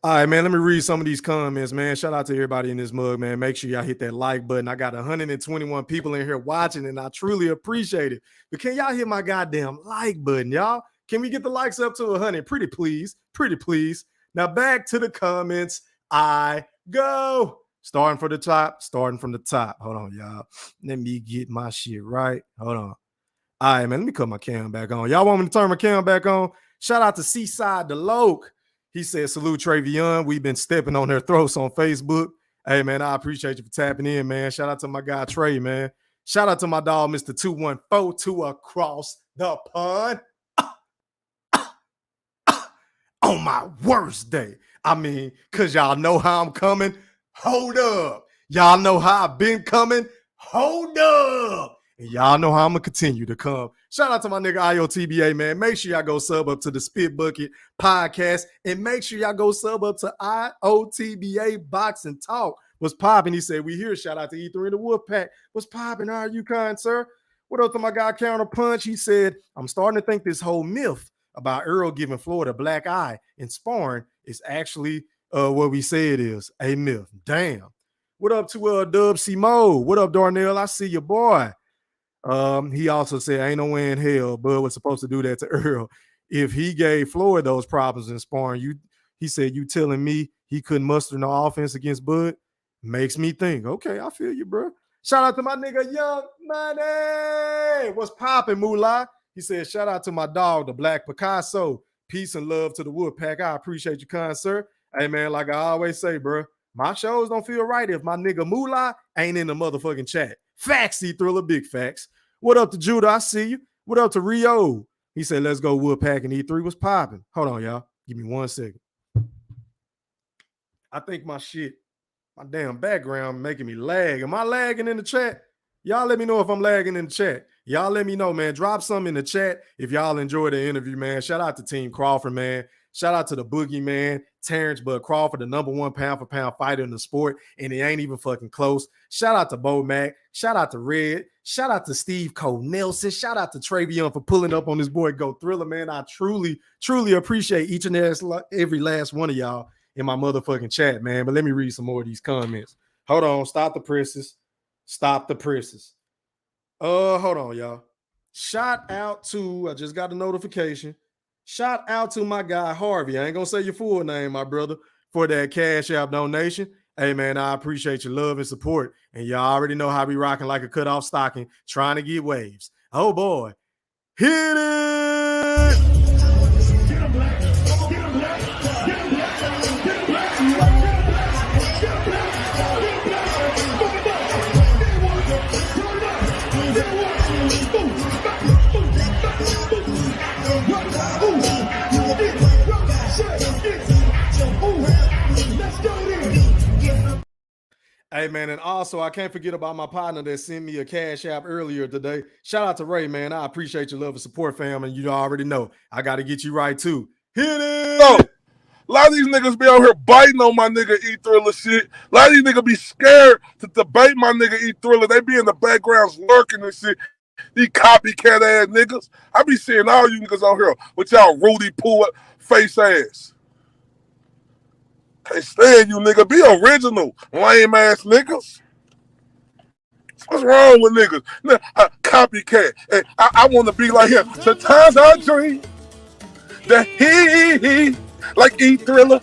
All right, man. Let me read some of these comments, man. Shout out to everybody in this mug, man. Make sure y'all hit that like button. I got 121 people in here watching, and I truly appreciate it. But can y'all hit my goddamn like button, y'all? Can we get the likes up to 100? Pretty please. Pretty please. Now back to the comments. I go. Starting from the top. Hold on, y'all. Let me get my shit right. Hold on. All right, man. Let me cut my cam back on. Y'all want me to turn my cam back on? Shout out to Seaside DeLoke. He said, salute Travion. We've been stepping on their throats on Facebook. Hey, man, I appreciate you for tapping in, man. Shout out to my guy, Trey, man. Shout out to my dog, Mr. 214, to across the pond. On my worst day. I mean, because y'all know how I'm coming. Hold up. Y'all know how I've been coming. Hold up. And y'all know how I'm going to continue to come. Shout out to my nigga IOTBA, man. Make sure y'all go sub up to the Spit Bucket podcast. And make sure y'all go sub up to IOTBA Box and Talk. What's popping? He said, we here. Shout out to E3 and the Wolfpack. What's popping? How are you, kind sir? What up to my guy, Counter Punch? He said, I'm starting to think this whole myth about Earl giving Floyd a black eye in sparring is actually what we say it is, a myth. Damn. What up to Dub C Mo? What up, Darnell? I see your boy. He also said, ain't no way in hell Bud was supposed to do that to Earl. If he gave Floyd those problems in sparring, he said, you telling me he couldn't muster no offense against Bud? Makes me think. Okay, I feel you, bro. Shout out to my nigga Young Money. What's popping, Moolah? He said, shout out to my dog, the Black Picasso. Peace and love to the Woodpack. I appreciate you, kind sir. Hey, man, like I always say, bro, my shows don't feel right if my nigga Moolah ain't in the motherfucking chat. Facts, E-Thriller, big facts. What up to Judah? I see you. What up to Rio? He said, let's go Woodpack and E3. What's popping? Hold on, y'all. Give me 1 second. I think my damn background making me lag. Am I lagging in the chat? Y'all let me know if I'm lagging in the chat. Y'all let me know, man. Drop something in the chat if y'all enjoyed the interview, man. Shout out to Team Crawford, man. Shout out to the Boogeyman, Terrence Bud Crawford, the #1 pound-for-pound fighter in the sport, and it ain't even fucking close. Shout out to Bo Mac. Shout out to Red. Shout out to Steve Cole Nelson. Shout out to Travion for pulling up on this boy Go Thriller, man. I truly, truly appreciate each and every last one of y'all in my motherfucking chat, man. But let me read some more of these comments. Hold on. Stop the presses. Hold on, y'all. Shout out to, I just got a notification. Shout out to my guy Harvey. I ain't gonna say your full name, my brother, for that Cash App donation. Hey, man, I appreciate your love and support. And y'all already know how we rocking like a cutoff stocking, trying to get waves. Oh, boy. Hit it! Hey, man, and also I can't forget about my partner that sent me a Cash App earlier today. Shout out to Ray, man. I appreciate your love and support, fam, and you already know I got to get you right, too. Hit it! No. A lot of these niggas be out here biting on my nigga E-Thriller shit. A lot of these niggas be scared to debate my nigga E-Thriller. They be in the backgrounds lurking and shit. These copycat ass niggas. I be seeing all you niggas out here with y'all Rudy Poo face ass. Can't stand you, nigga. Be original, lame ass niggas. What's wrong with niggas? Copycat. Hey, I want to be like him. Sometimes I dream that he like E-Thriller.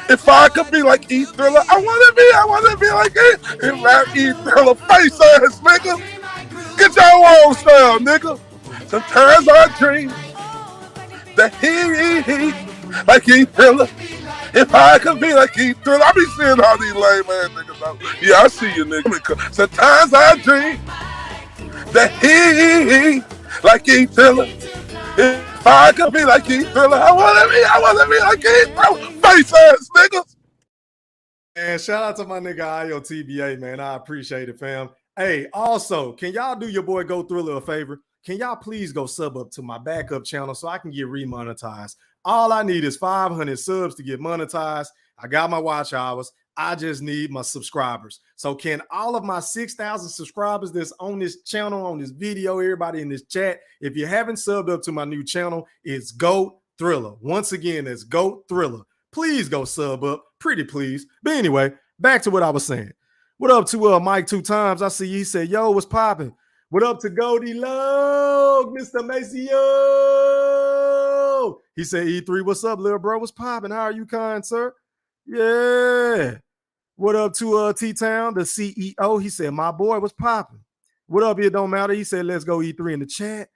If I could be like E-Thriller, I want to be like it. If I E-Thriller face ass nigga. Get your own style, nigga. Sometimes I dream that he like E-Thriller. If I could be like Keith Thriller, I be seeing all these lame ass niggas out. Yeah, I see you niggas. Sometimes I dream that he like Keith Thriller. If I could be like Keith Thriller, I wanna be like Keith Thriller. Face ass niggas. And shout out to my nigga IOTBA, man. I appreciate it, fam. Hey, also, can y'all do your boy Go Thriller a favor? Can y'all please go sub up to my backup channel so I can get remonetized? All I need is 500 subs to get monetized. I got my watch hours. I just need my subscribers. So can all of my 6,000 subscribers that's on this channel, on this video, everybody in this chat, if you haven't subbed up to my new channel, it's Go Thriller. Once again, it's Go Thriller. Please go sub up. Pretty please. But anyway, back to what I was saying. What up to Mike 2 times? I see he said, yo, what's popping? What up to Goldie Logue, Mr. Maceo? He said, E3, what's up, little bro? What's popping? How are you, kind sir? Yeah. What up to T-Town, the CEO? He said, my boy, what's popping? What up, it don't matter. He said, let's go E3 in the chat.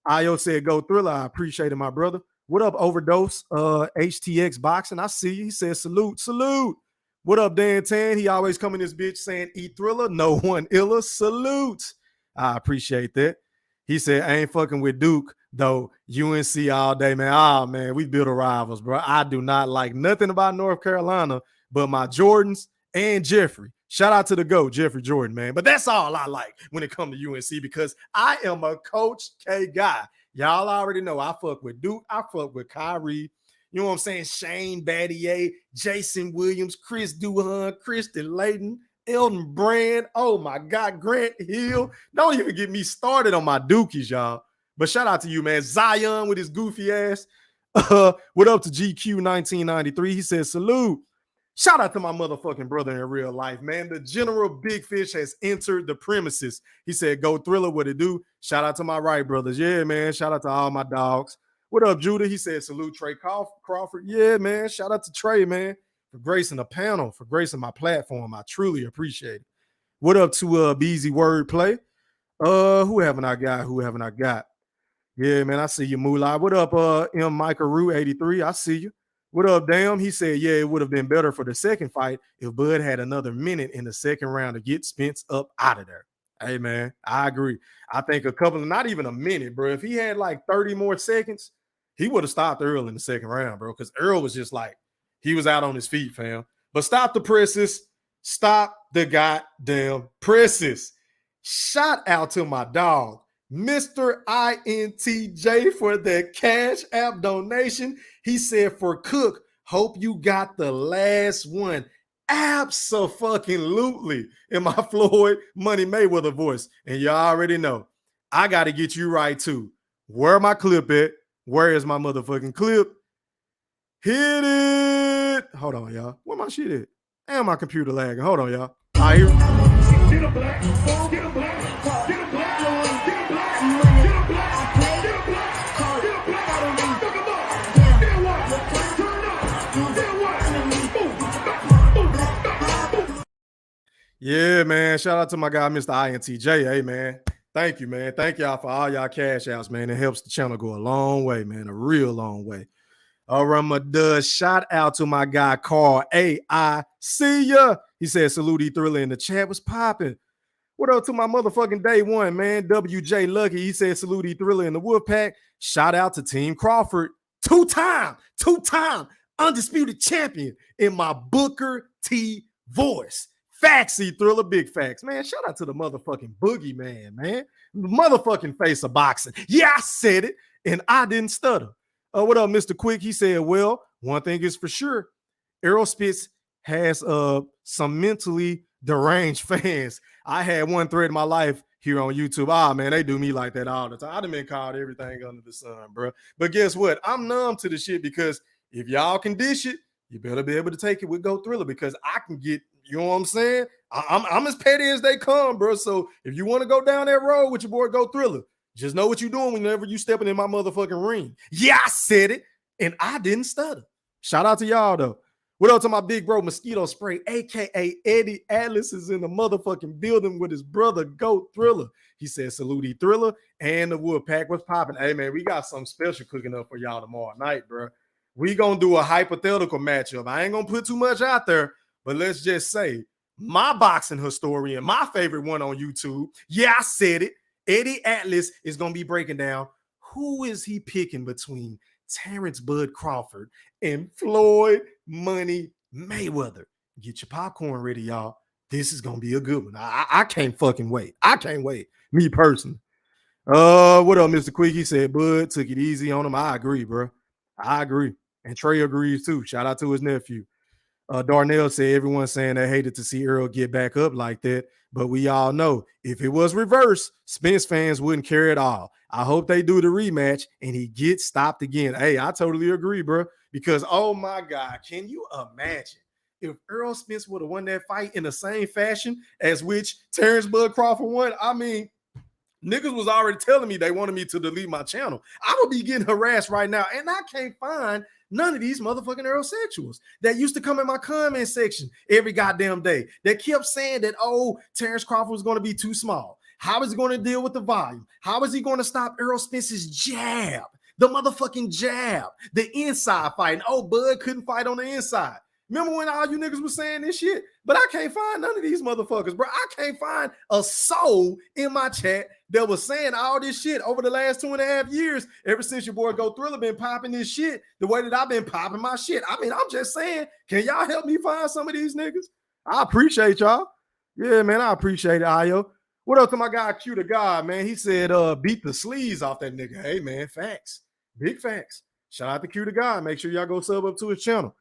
Io said, Go Thriller. I appreciate it, my brother. What up, Overdose? HTX Boxing. I see you. He said, salute, salute. What up, Dan Tan? He always come in this bitch saying, E-Thriller, no one iller. Salute. I appreciate that. He said, I ain't fucking with Duke, though. UNC all day, man. Oh, man, we build a rivals, bro. I do not like nothing about North Carolina but my Jordans and Jeffrey. Shout out to the GOAT, Jeffrey Jordan, man. But that's all I like when it comes to UNC because I am a Coach K guy. Y'all already know I fuck with Duke. I fuck with Kyrie. You know what I'm saying? Shane Battier, Jason Williams, Chris Duhon, Kristen Layton, Elton Brand. Oh, my God, Grant Hill. Don't even get me started on my Dukies, y'all. But shout out to you, man. Zion with his goofy ass. What up to GQ 1993? He says, salute. Shout out to my motherfucking brother in real life, man. The General Big Fish has entered the premises. He said, Go Thriller, what it do? Shout out to my Wright brothers. Yeah, man. Shout out to all my dogs. What up, Judah? He said, salute Tre Crawford. Yeah, man. Shout out to Trey, man, for gracing the panel, for gracing my platform. I truly appreciate it. What up to Beezy Wordplay? Who haven't I got? Who haven't I got? Yeah, man. I see you, Moolah. What up, M. Micah Rue 83? I see you. What up, damn? He said, yeah, it would have been better for the second fight if Bud had another minute in the second round to get Spence up out of there. Hey, man, I agree. I think a couple of, not even a minute, bro. If he had like 30 more seconds, he would have stopped Earl in the second round, bro, because Earl was just like, he was out on his feet, fam. But stop the presses. Stop the goddamn presses. Shout out to my dog, Mr. INTJ, for the Cash App donation. He said, for Cook, hope you got the last one. Abso-fucking-lutely in my Floyd Money Mayweather voice. And you already know, I got to get you right, too. Where my clip at? Where is my motherfucking clip? Hit it. Hold on, y'all. Where my shit at? And my computer lagging. Hold on, y'all. All right, here. Get a black, get a black, get a black, get a black, get a black, get a black, get a black, get a black, fuck them up. Then what? Turn up. Then what? Yeah, man. Shout out to my guy, Mr. INTJ. Hey, man. Thank you, man. Thank y'all for all y'all cash outs, man. It helps the channel go a long way, man. A real long way. All right, my dude. Shout out to my guy, Carl A. I see ya. He said, salute E-Thriller in the chat. Was popping. What up to my motherfucking day one, man? WJ Lucky. He said, salute E-Thriller in the Wolfpack. Shout out to Team Crawford. Two-time undisputed champion in my Booker T voice. Facts, E-Thriller, big facts. Man, shout out to the motherfucking Boogeyman, man. The motherfucking face of boxing. Yeah, I said it, and I didn't stutter. What up, Mr. Quick? He said, well, one thing is for sure. Errol Spitz has some mentally deranged fans. I had one thread in my life here on YouTube. Ah, man, they do me like that all the time. I done been called everything under the sun, bro. But guess what? I'm numb to the shit because if y'all can dish it, you better be able to take it with Go Thriller because I can get, you know what I'm saying? I'm as petty as they come, bro. So if you want to go down that road with your boy Go Thriller, just know what you're doing whenever you stepping in my motherfucking ring. Yeah, I said it, and I didn't stutter. Shout out to y'all, though. What up to my big bro, Mosquito Spray, a.k.a. Eddie Atlas is in the motherfucking building with his brother, Go Thriller. He said, salute E-Thriller and the Woodpack. What's popping? Hey, man, we got something special cooking up for y'all tomorrow night, bro. we gonna do a hypothetical matchup. I ain't gonna put too much out there, but let's just say my boxing historian, my favorite one on YouTube. Yeah, I said it. Eddie Atlas is gonna be breaking down who is he picking between Terrence Bud Crawford and Floyd Money Mayweather. Get your popcorn ready, y'all. This is gonna be a good one. I can't fucking wait. I can't wait. Me personally. What up, Mr. Quick? He said Bud took it easy on him. I agree, bro. I agree. And Trey agrees too. Shout out to his nephew. Darnell said everyone's saying they hated to see Earl get back up like that, but we all know if it was reversed, Spence fans wouldn't care at all. I hope they do the rematch and he gets stopped again. Hey, I totally agree, bro. Because oh my God, can you imagine if Earl Spence would have won that fight in the same fashion as which Terrence Bud Crawford won? I mean, niggas was already telling me they wanted me to delete my channel. I would be getting harassed right now, and I can't find none of these motherfucking Earlsexuals that used to come in my comment section every goddamn day that kept saying that, oh, Terrence Crawford was going to be too small. How is he going to deal with the volume? How is he going to stop Errol Spence's jab? The motherfucking jab, the inside fight. And, oh, Bud couldn't fight on the inside. Remember when all you niggas was saying this shit? But I can't find none of these motherfuckers, bro. I can't find a soul in my chat that was saying all this shit over the last 2.5 years. Ever since your boy Go Thriller been popping this shit the way that I've been popping my shit. I mean, I'm just saying, can y'all help me find some of these niggas? I appreciate y'all. Yeah, man, I appreciate it, Ayo. What up to my guy Q the God, man? He said, beat the sleaze off that nigga. Hey, man, facts. Big facts. Shout out to Q the God. Make sure y'all go sub up to his channel.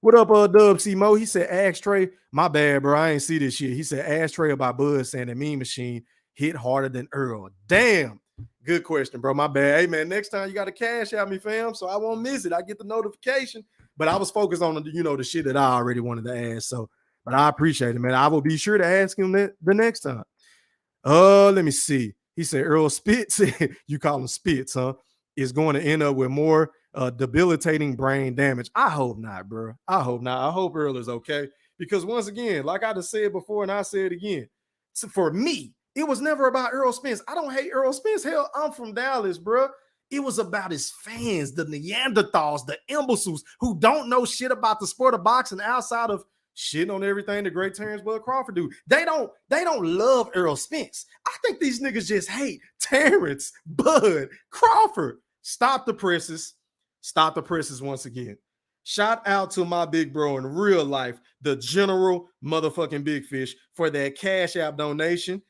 What up, Dub C Mo? He said, ask Trey. My bad, bro. I ain't see this shit. He said, ask Trey about Bud saying the Mean Machine hit harder than Earl. Damn. Good question, bro. My bad. Hey, man, next time you got to cash out me, fam, so I won't miss it. I get the notification. But I was focused on, the shit that I already wanted to ask. So, but I appreciate it, man. I will be sure to ask him that the next time. Let me see. He said, Earl Spitz, you call him Spitz, huh? Is going to end up with more debilitating brain damage. I hope not, bro. I hope not. I hope Earl is okay. Because once again, like I just said before and I say it again, so for me, it was never about Earl Spence. I don't hate Earl Spence. Hell, I'm from Dallas, bro. It was about his fans, the Neanderthals, the imbeciles who don't know shit about the sport of boxing outside of shitting on everything the great Terrence Bud Crawford do. They don't love Earl Spence. I think these niggas just hate Terrence Bud Crawford. Stop the presses. Stop the presses once again. Shout out to my big bro in real life, the General motherfucking Big Fish, for that Cash App donation.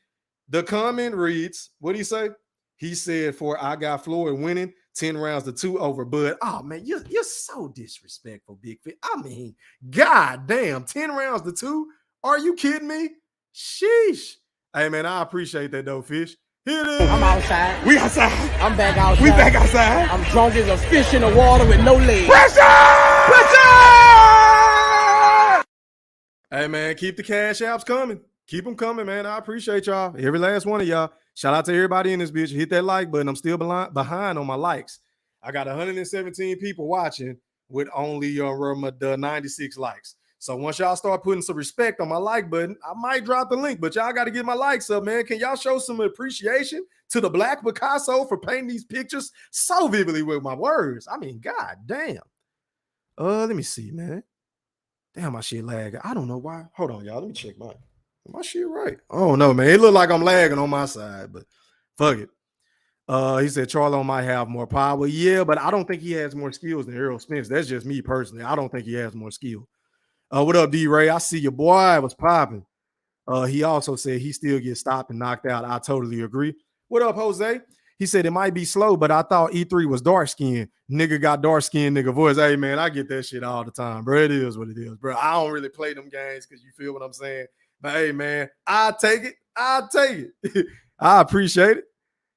The comment reads, what'd he say? He said, for I got Floyd winning 10 rounds to 2 over Bud. Oh, man, you're so disrespectful, Big Fish. I mean, god damn, 10 rounds to 2? Are you kidding me? Sheesh. Hey, man, I appreciate that, though, Fish. Here it is. I'm outside. We outside. I'm back outside. We back outside. I'm drunk as a fish in the water with no legs. Pressure! Pressure! Hey, man, keep the cash apps coming. Keep them coming, man. I appreciate y'all. Every last one of y'all. Shout out to everybody in this bitch. Hit that like button. I'm still behind on my likes. I got 117 people watching with only 96 likes. So once y'all start putting some respect on my like button, I might drop the link, but y'all got to get my likes up, man. Can y'all show some appreciation to the Black Picasso for painting these pictures so vividly with my words? I mean, god damn. Let me see, man. Damn, my shit lagging. I don't know why. Hold on, y'all. Let me check mine. My shit right. Oh no, man. It look like I'm lagging on my side, but fuck it. He said Charlo might have more power. Yeah, but I don't think he has more skills than Errol Spence. That's just me personally. I don't think he has more skill. What up, D-Ray? I see your boy. I was popping. He also said he still gets stopped and knocked out. I totally agree. What up, Jose? He said it might be slow, but I thought E3 was dark skinned. Nigga got dark skinned nigga voice. Hey, man, I get that shit all the time, bro. It is what it is, bro. I don't really play them games because you feel what I'm saying. But hey, man, I'll take it. I'll take it. I appreciate it.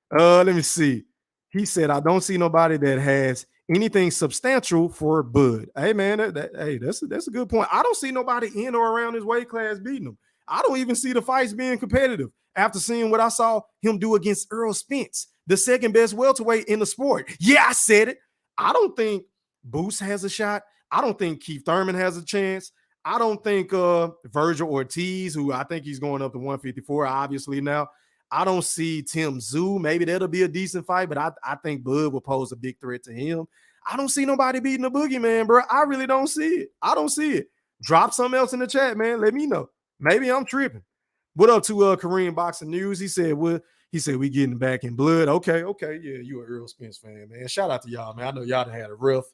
Let me see. He said, I don't see nobody that has anything substantial for Bud. Hey, man, that's a good point. I don't see nobody in or around his weight class beating him. I don't even see the fights being competitive after seeing what I saw him do against Errol Spence, the second best welterweight in the sport. Yeah, I said it. I don't think Boost has a shot. I don't think Keith Thurman has a chance. I don't think Virgil Ortiz, who I think he's going up to 154, obviously now. I don't see Tim Tszyu. Maybe that'll be a decent fight, but I think Bud will pose a big threat to him. I don't see nobody beating the Boogeyman, bro. I really don't see it. I don't see it. Drop something else in the chat, man. Let me know. Maybe I'm tripping. What up to Kareem Boxing News? He said, we getting back in blood. Okay. Yeah, you an Earl Spence fan, man. Shout out to y'all, man. I know y'all done had a rough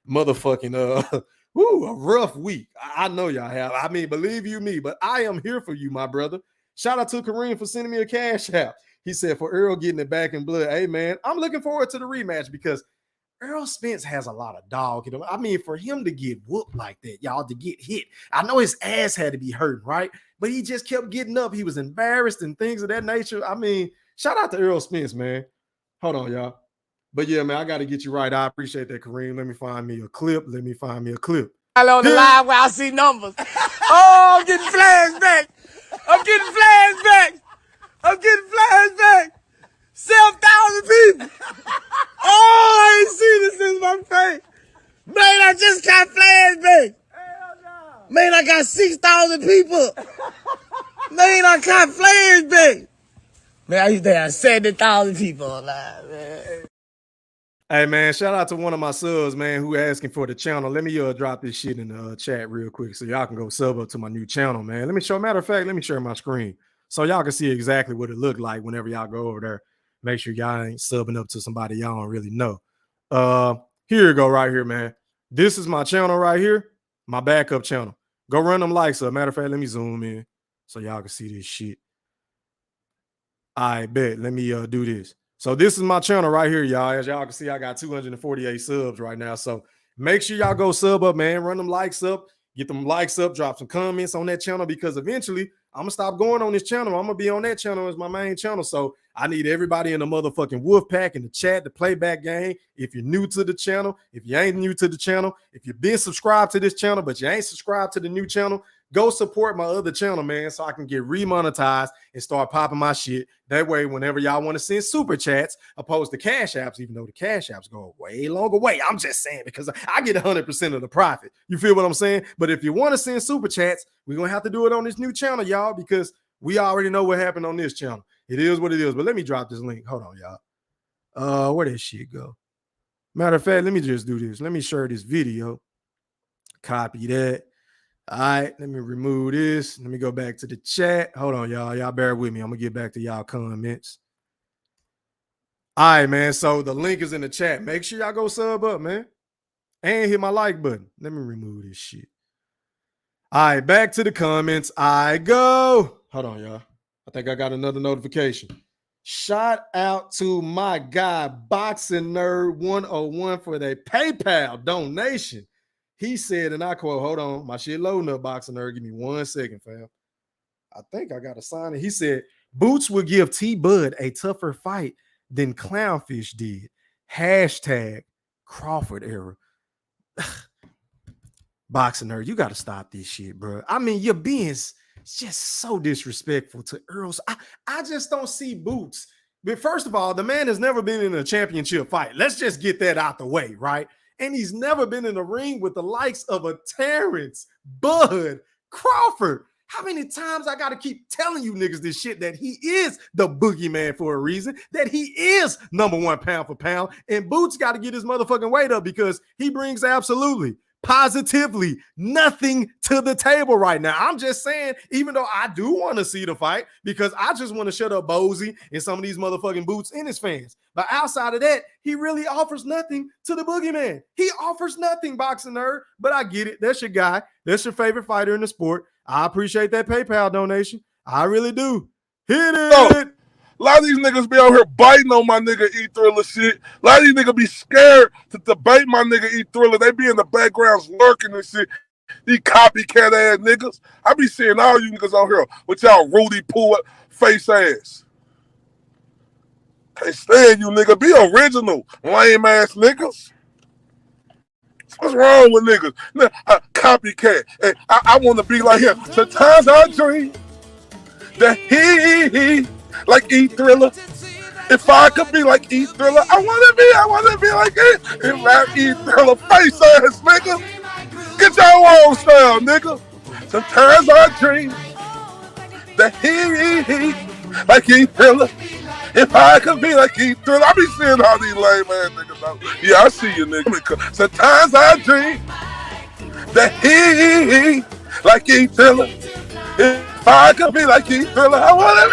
motherfucking a rough week. I know y'all have. I mean, believe you me, but I am here for you, my brother. Shout out to Kareem for sending me a cash app. He said, for Earl getting it back in blood. Hey, man, I'm looking forward to the rematch because Earl Spence has a lot of dog. You know, I mean, for him to get whooped like that, y'all, to get hit. I know his ass had to be hurting, right? But he just kept getting up. He was embarrassed and things of that nature. I mean, shout out to Earl Spence, man. Hold on, y'all. But yeah, man, I got to get you right. I appreciate that, Kareem. Let me find me a clip. I on the live where I see numbers. Oh, I'm getting flashback. 7,000 people. Oh, I ain't seen this since my face. Man, I just got flashback. Man, I got 6,000 people. Man, I got flashback. Man, I used to have 70,000 people alive, man. Hey, man, shout out to one of my subs, man, who asking for the channel. Let me drop this shit in the chat real quick so y'all can go sub up to my new channel, man. Matter of fact, let me share my screen so y'all can see exactly what it looked like whenever y'all go over there. Make sure y'all ain't subbing up to somebody y'all don't really know. Here you go right here, man. This is my channel right here, my backup channel. Go run them likes up. Matter of fact, let me zoom in so y'all can see this shit. I bet. Let me do this. So this is my channel right here, y'all. As y'all can see, I got 248 subs right now. So make sure y'all go sub up, man. Run them likes up. Get them likes up. Drop some comments on that channel because eventually I'm going to stop going on this channel. I'm going to be on that channel as my main channel. So I need everybody in the motherfucking wolf pack in the chat to play back game. If you're new to the channel, if you ain't new to the channel, if you've been subscribed to this channel, but you ain't subscribed to the new channel, go support my other channel, man, so I can get remonetized and start popping my shit. That way, whenever y'all want to send super chats, opposed to cash apps, even though the cash apps go a way longer way. I'm just saying because I get 100% of the profit. You feel what I'm saying? But if you want to send super chats, we're going to have to do it on this new channel, y'all, because we already know what happened on this channel. It is what it is. But let me drop this link. Hold on, y'all. Where did shit go? Matter of fact, let me just do this. Let me share this video. Copy that. All right, let me remove this. Let me go back to the chat. Hold on, y'all. Y'all bear with me. I'm going to get back to y'all comments. All right, man. So the link is in the chat. Make sure y'all go sub up, man. And hit my like button. Let me remove this shit. All right, back to the comments. I go. Hold on, y'all. I think I got another notification. Shout out to my guy, Boxing Nerd 101 for their PayPal donation. He said, and I quote, hold on, my shit loading up, Boxing Nerd. Give me 1 second, fam. I think I got to sign it. He said, Boots will give T-Bud a tougher fight than Clownfish did. Hashtag Crawford era. Boxing Nerd, you got to stop this shit, bro. I mean, you're being just so disrespectful to Earls. I just don't see Boots. But first of all, the man has never been in a championship fight. Let's just get that out the way, right? And he's never been in a ring with the likes of a Terrence, Bud, Crawford. How many times I got to keep telling you niggas this shit that he is the boogeyman for a reason, that he is #1 pound for pound, and Boots got to get his motherfucking weight up because he brings absolutely, positively nothing to the table right now. I'm just saying, even though I do want to see the fight because I just want to shut up Bozy and some of these motherfucking Boots and his fans. But outside of that, he really offers nothing to the boogeyman. He offers nothing, Boxing Nerd. But I get it. That's your guy. That's your favorite fighter in the sport. I appreciate that PayPal donation. I really do. Hit it. Oh. A lot of these niggas be out here biting on my nigga E-Thriller shit. A lot of these niggas be scared to debate my nigga E-Thriller. They be in the backgrounds lurking and shit. These copycat ass niggas. I be seeing all you niggas out here with y'all Rudy Poo face ass. Can't stand you, nigga. Be original, lame ass niggas. What's wrong with niggas? Copycat. Hey, I want to be like him. Sometimes I dream that he like E-Thriller. If I could be like E-Thriller, I want to be like it. If I E-Thriller face ass nigga, get your own style, nigga. Sometimes I dream that he like Keith Thriller. If I could be like Keith Thriller, I be seeing all these lame ass niggas out. Yeah, I see you niggas. Sometimes I dream that he like Keith Thriller. If I could be like Keith Thriller, I wanna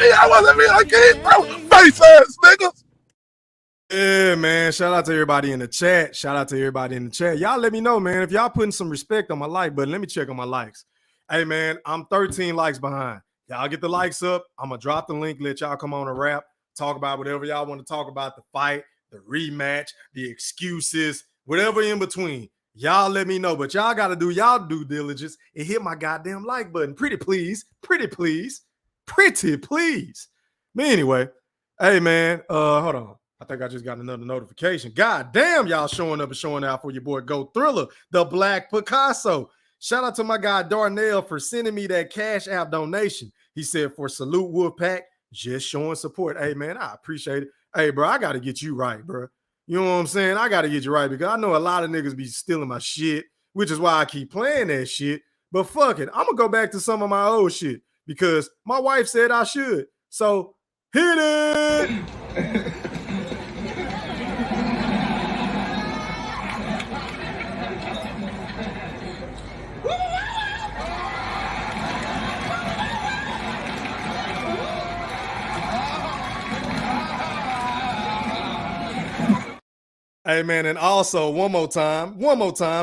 be like Keith Thriller. Face ass niggas. Yeah, man. Shout out to everybody in the chat. Y'all let me know, man. If y'all putting some respect on my like button, let me check on my likes. Hey, man, I'm 13 likes behind. Y'all get the likes up. I'm going to drop the link, let y'all come on and rap, talk about whatever y'all want to talk about, the fight, the rematch, the excuses, whatever in between. Y'all let me know, but y'all got to do y'all due diligence and hit my goddamn like button. Pretty please. But anyway, hey, man, hold on. I think I just got another notification. God damn, y'all showing up and showing out for your boy Go Thriller, the Black Picasso. Shout out to my guy Darnell for sending me that Cash App donation. He said, for Salute Wolfpack, just showing support. Hey, man, I appreciate it. Hey, bro, I got to get you right, bro. You know what I'm saying? I got to get you right because I know a lot of niggas be stealing my shit, which is why I keep playing that shit. But fuck it. I'm going to go back to some of my old shit because my wife said I should. So hit it. Hey, man, and also one more time,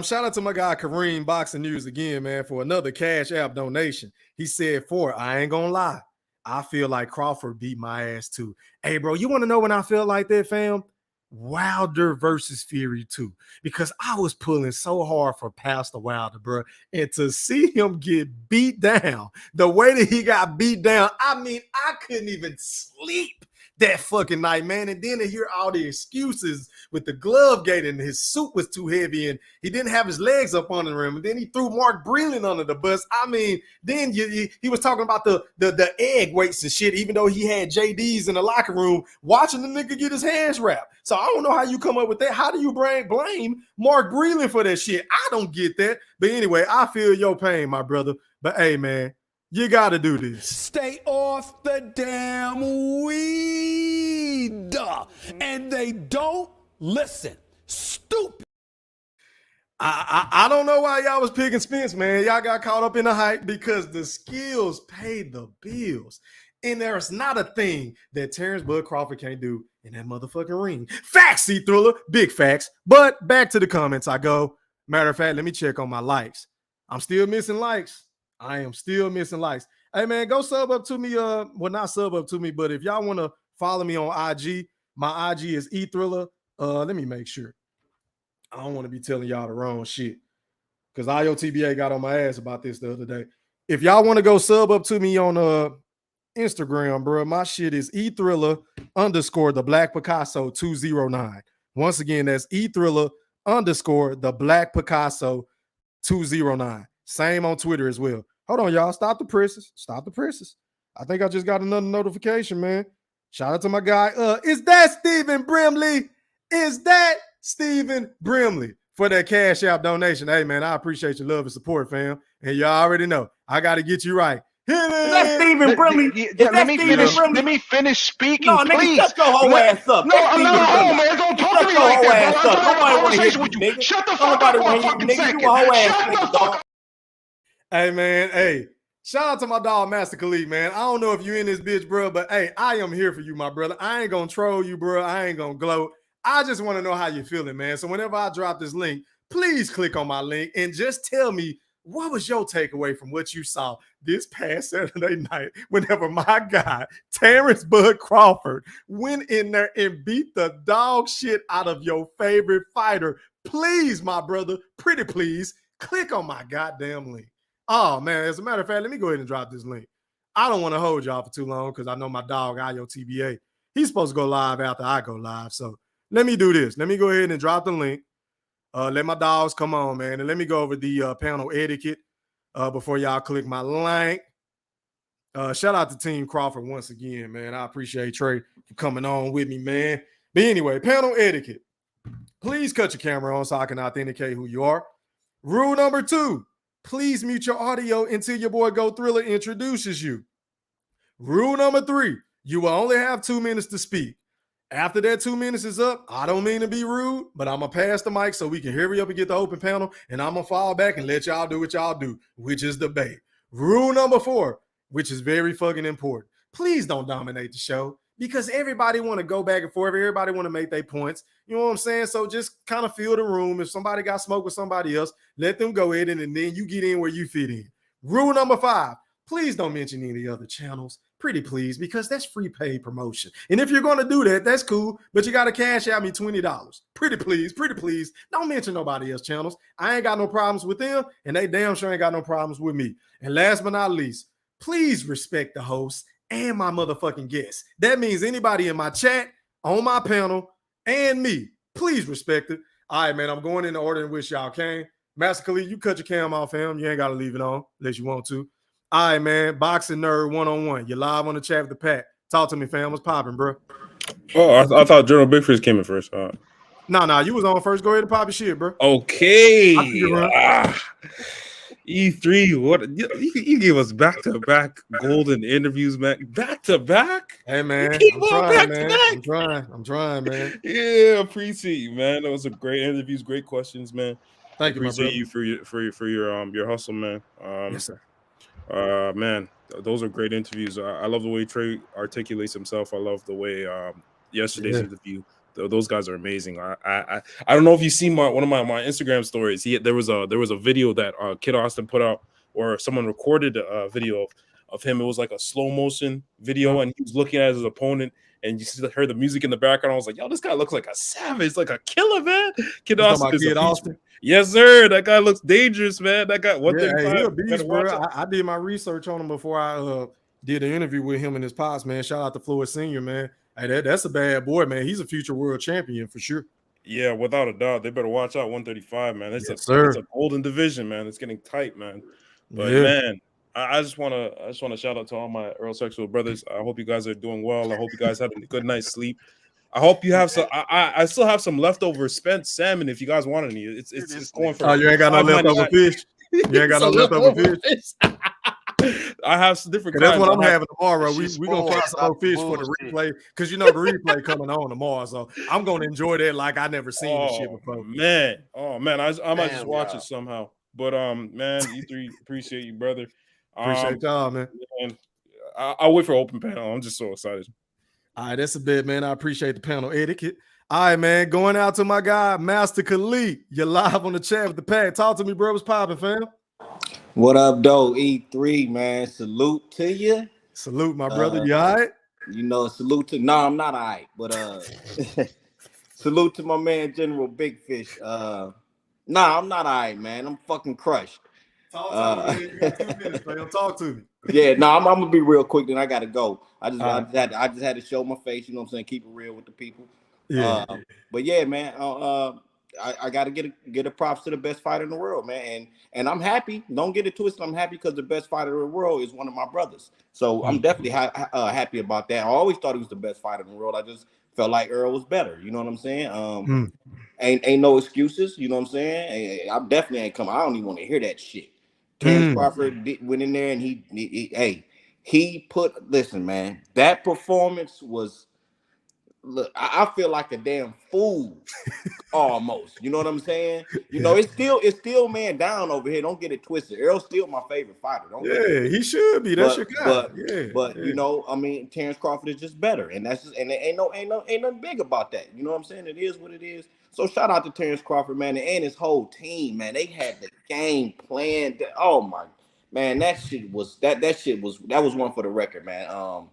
shout out to my guy Kareem Boxing News again, man, for another Cash App donation. He said, I ain't gonna lie, I feel like Crawford beat my ass too. Hey, bro, you want to know when I felt like that, fam? Wilder versus Fury 2, because I was pulling so hard for Pastor Wilder, bro, and to see him get beat down the way that he got beat down, I mean, I couldn't even sleep that fucking night, man. And then to hear all the excuses with the glove gate and his suit was too heavy and he didn't have his legs up on the rim, and then he threw Mark Breland under the bus. I mean, then he was talking about the egg weights and shit, even though he had JDs in the locker room watching the nigga get his hands wrapped. So I don't know how you come up with that. How do you blame Mark Breland for that shit? I don't get that. But anyway, I feel your pain, my brother. But hey, man, you got to do this. Stay off the damn weed. And they don't listen. Stupid. I don't know why y'all was picking Spence, man. Y'all got caught up in the hype because the skills paid the bills. And there's not a thing that Terrence Bud Crawford can't do in that motherfucking ring. Facts, C-Thriller. Big facts. But back to the comments I go. Matter of fact, let me check on my likes. I'm still missing likes. I am still missing likes. Hey, man, go sub up to me. Well, not sub up to me, but if y'all want to follow me on IG, my IG is eThriller. Let me make sure. I don't want to be telling y'all the wrong shit because IOTBA got on my ass about this the other day. If y'all want to go sub up to me on Instagram, bro, my shit is eThriller _ the Black Picasso 209. Once again, that's eThriller _ the Black Picasso 209. Same on Twitter as well. Hold on, y'all. Stop the presses. I think I just got another notification, man. Shout out to my guy. Is that Stephen Brimley? For that Cash App donation? Hey, man, I appreciate your love and support, fam. And y'all already know I got to get you right. Hit it. Is that Stephen Brimley? Let me finish speaking, no, please. Nigga, shut your whole ass up. No, I'm not a hoe, man. Don't talk to me like that, bro. I'm Nobody want to hear with you, you. nigga. Shut the fuck up for a fucking second. You a whole ass Shut nigga, the fuck up. Hey, man, hey. Shout out to my dog, Master Khalid, man. I don't know if you in this bitch, bro, but hey, I am here for you, my brother. I ain't gonna troll you, bro. I ain't gonna gloat. I just want to know how you're feeling, man. So whenever I drop this link, please click on my link and just tell me what was your takeaway from what you saw this past Saturday night whenever my guy, Terrence Bud Crawford, went in there and beat the dog shit out of your favorite fighter. Please, my brother, pretty please, click on my goddamn link. Oh, man, as a matter of fact, let me go ahead and drop this link. I don't want to hold y'all for too long because I know my dog, IOTBA, he's supposed to go live after I go live. So let me do this. Let me go ahead and drop the link. Let my dogs come on, man. And let me go over the panel etiquette before y'all click my link. Shout out to Team Crawford once again, man. I appreciate Trey for coming on with me, man. But anyway, panel etiquette. Please cut your camera on so I can authenticate who you are. Rule number 2. Please mute your audio until your boy Go Thriller introduces you. Rule number 3, You will only have 2 minutes to speak. After that 2 minutes is up, I don't mean to be rude, but I'm going to pass the mic so we can hurry up and get the open panel, and I'm going to fall back and let y'all do what y'all do, which is debate. Rule number 4, which is very fucking important. Please don't dominate the show because everybody want to go back and forth. Everybody want to make their points. You know what I'm saying? So just kind of fill the room. If somebody got smoke with somebody else, let them go in, and then you get in where you fit in. Rule number 5, please don't mention any other channels. Pretty please, because that's free paid promotion. And if you're going to do that, that's cool, but you got to cash out me $20. Pretty please. Don't mention nobody else's channels. I ain't got no problems with them, and they damn sure ain't got no problems with me. And last but not least, please respect the host and my motherfucking guests. That means anybody in my chat, on my panel, and me. Please respect it. All right, man, I'm going in the order in which y'all came. Master Khalid, you cut your cam off, fam. You ain't got to leave it on unless you want to. All right, man. Boxing Nerd 101. You're live on the chat with the Pat. Talk to me, fam. What's popping, bro? Oh, I thought General Big Fish came in first. Nah, you was on first. Go ahead and pop your shit, bro. Okay. E3, what you gave us back-to-back golden interviews, man. Back-to-back? Hey, man. I'm trying, man. Yeah, appreciate you, man. That was a great interviews, great questions, man. Thank you, my brother. Appreciate you for your hustle, man. Yes, sir. Man, those are great interviews. I love the way Tre articulates himself. I love the way yesterday's interview. Those guys are amazing. I don't know if you see one of my Instagram stories. There was a video that Kid Austin put out, or someone recorded a video of him. It was like a slow motion video, and he was looking at his opponent, and you heard the music in the background. I was like, yo, this guy looks like a savage, like a killer, man. Kid Austin. Yes, sir. That guy looks dangerous, man. That guy. He a beast, bro. I did my research on him before I did an interview with him and his pops, man. Shout out to Floyd Senior, man. Hey, that's a bad boy, man. He's a future world champion for sure. Yeah, without a doubt. They better watch out 135, man. It's a golden division, man. It's getting tight, man. But man, I just wanna shout out to all my Earl Sexual brothers. I hope you guys are doing well. I hope you guys had a good night's sleep. I hope you have some. I still have some leftover spent salmon if you guys want any. It's going for. Oh, you ain't got no leftover fish. You ain't got no leftover fish. I have some different. That's what I'm having tomorrow. We gonna find some more fish for the replay because you know the replay coming on tomorrow. So I'm gonna enjoy that like I never seen this shit before. Man, I might just watch it somehow. But man, E3, appreciate you, brother. Appreciate y'all, man. I'll wait for open panel. I'm just so excited. All right, that's a bit, man. I appreciate the panel etiquette. All right, man. Going out to my guy, Master Khalid. You're live on the chat with the Pat. Talk to me, bro. What's popping, fam? What up, though? E3, man. Salute to you. Salute, my brother. You all right? You know, salute to. No, I'm not all right, but salute to my man, General Big Fish. Nah, I'm not all right, man. I'm fucking crushed. Talk to me, man. You got 2 minutes, man. Talk to me. Yeah, no, I'm gonna be real quick. Then I gotta go. I just had to show my face. You know what I'm saying? Keep it real with the people. Yeah. But yeah, man. I gotta get a props to the best fighter in the world, man. And I'm happy. Don't get it twisted. I'm happy because the best fighter in the world is one of my brothers. So I'm definitely happy about that. I always thought he was the best fighter in the world. I just felt like Earl was better. You know what I'm saying? Ain't no excuses. You know what I'm saying? I definitely ain't coming. I don't even want to hear that shit. Tre Crawford went in there and he put. Listen, man, that performance was. Look, I feel like a damn fool almost. You know what I'm saying? You know, it's still man down over here. Don't get it twisted. Earl's still my favorite fighter. He should be. That's your guy. But you know, I mean, Terrence Crawford is just better, and that's just, and ain't nothing big about that. You know what I'm saying? It is what it is. So shout out to Terrence Crawford, man, and his whole team, man. They had the game planned. Oh my man, that was one for the record, man.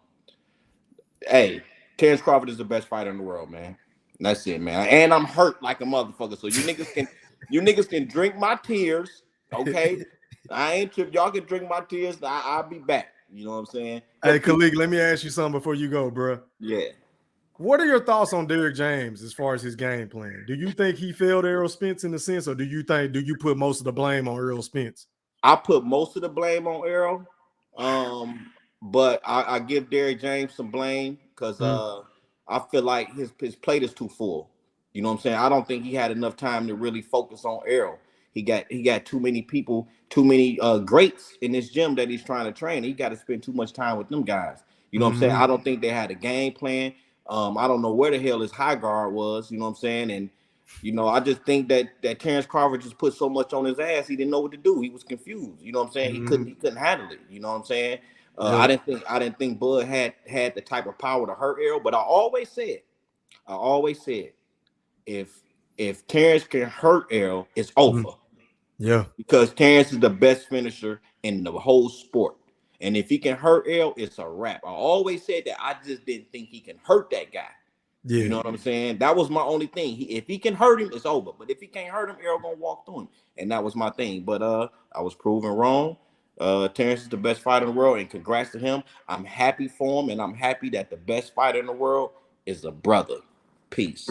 Hey. Terrence Crawford is the best fighter in the world, man. That's it, man. And I'm hurt like a motherfucker. So you niggas can drink my tears, okay? I ain't tripped. Y'all can drink my tears. I'll be back. You know what I'm saying? Hey, Khalid, let me ask you something before you go, bro. Yeah. What are your thoughts on Derrick James as far as his game plan? Do you think he failed Errol Spence in the sense, or do you put most of the blame on Errol Spence? I put most of the blame on Errol. But I give Derrick James some blame because I feel like his plate is too full. You know what I'm saying? I don't think he had enough time to really focus on Errol. He got too many people, too many greats in this gym that he's trying to train. He got to spend too much time with them guys. You know what I'm saying? I don't think they had a game plan. I don't know where the hell his high guard was. You know what I'm saying? And I just think that Terrence Crawford just put so much on his ass, he didn't know what to do. He was confused. You know what I'm saying? He couldn't handle it. You know what I'm saying? I didn't think Bud had the type of power to hurt Errol, but I always said, if Terrence can hurt Errol, it's over. Yeah. Because Terrence is the best finisher in the whole sport. And if he can hurt Errol, it's a wrap. I always said that. I just didn't think he can hurt that guy. Yeah. You know what I'm saying? That was my only thing. If he can hurt him, it's over. But if he can't hurt him, Errol gonna walk through him. And that was my thing. But I was proven wrong. Terrence is the best fighter in the world, and congrats to him. I'm happy for him, and I'm happy that the best fighter in the world is a brother. Peace.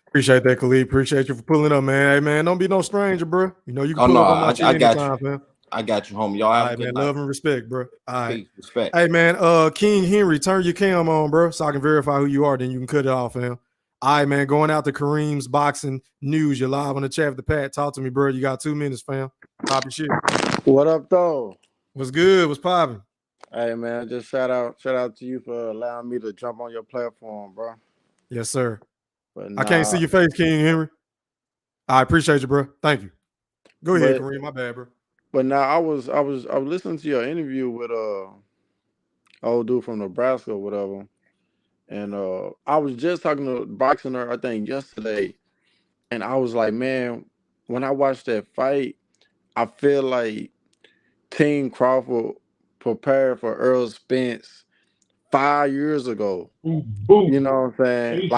Appreciate that, Khalid. Appreciate you for pulling up, man. Hey, man, don't be no stranger, bro. You know you can Oh pull no, up on my shit I got anytime, you. man. I got you, homie. Y'all have a good man, night. love and respect, bro. All right. Peace, respect. Hey, man, King Henry, turn your cam on, bro, so I can verify who you are. Then you can cut it off, fam. All right, man, going out to Kareem's Boxing News. You're live on the chat with the Pat. Talk to me, bro. You got 2 minutes, fam. Pop your shit. What up, though? What's good? What's popping? Hey, man, just shout out to you for allowing me to jump on your platform, bro. Yes, sir. But I can't see your face, King Henry. I appreciate you, bro. Thank you. Go ahead, Kareem. My bad, bro. But now I was listening to your interview with old dude from Nebraska or whatever, and I was just talking to Boxing, I think yesterday, and I was like, man, when I watched that fight, I feel like Team Crawford prepared for Earl Spence 5 years ago. You know what I'm saying?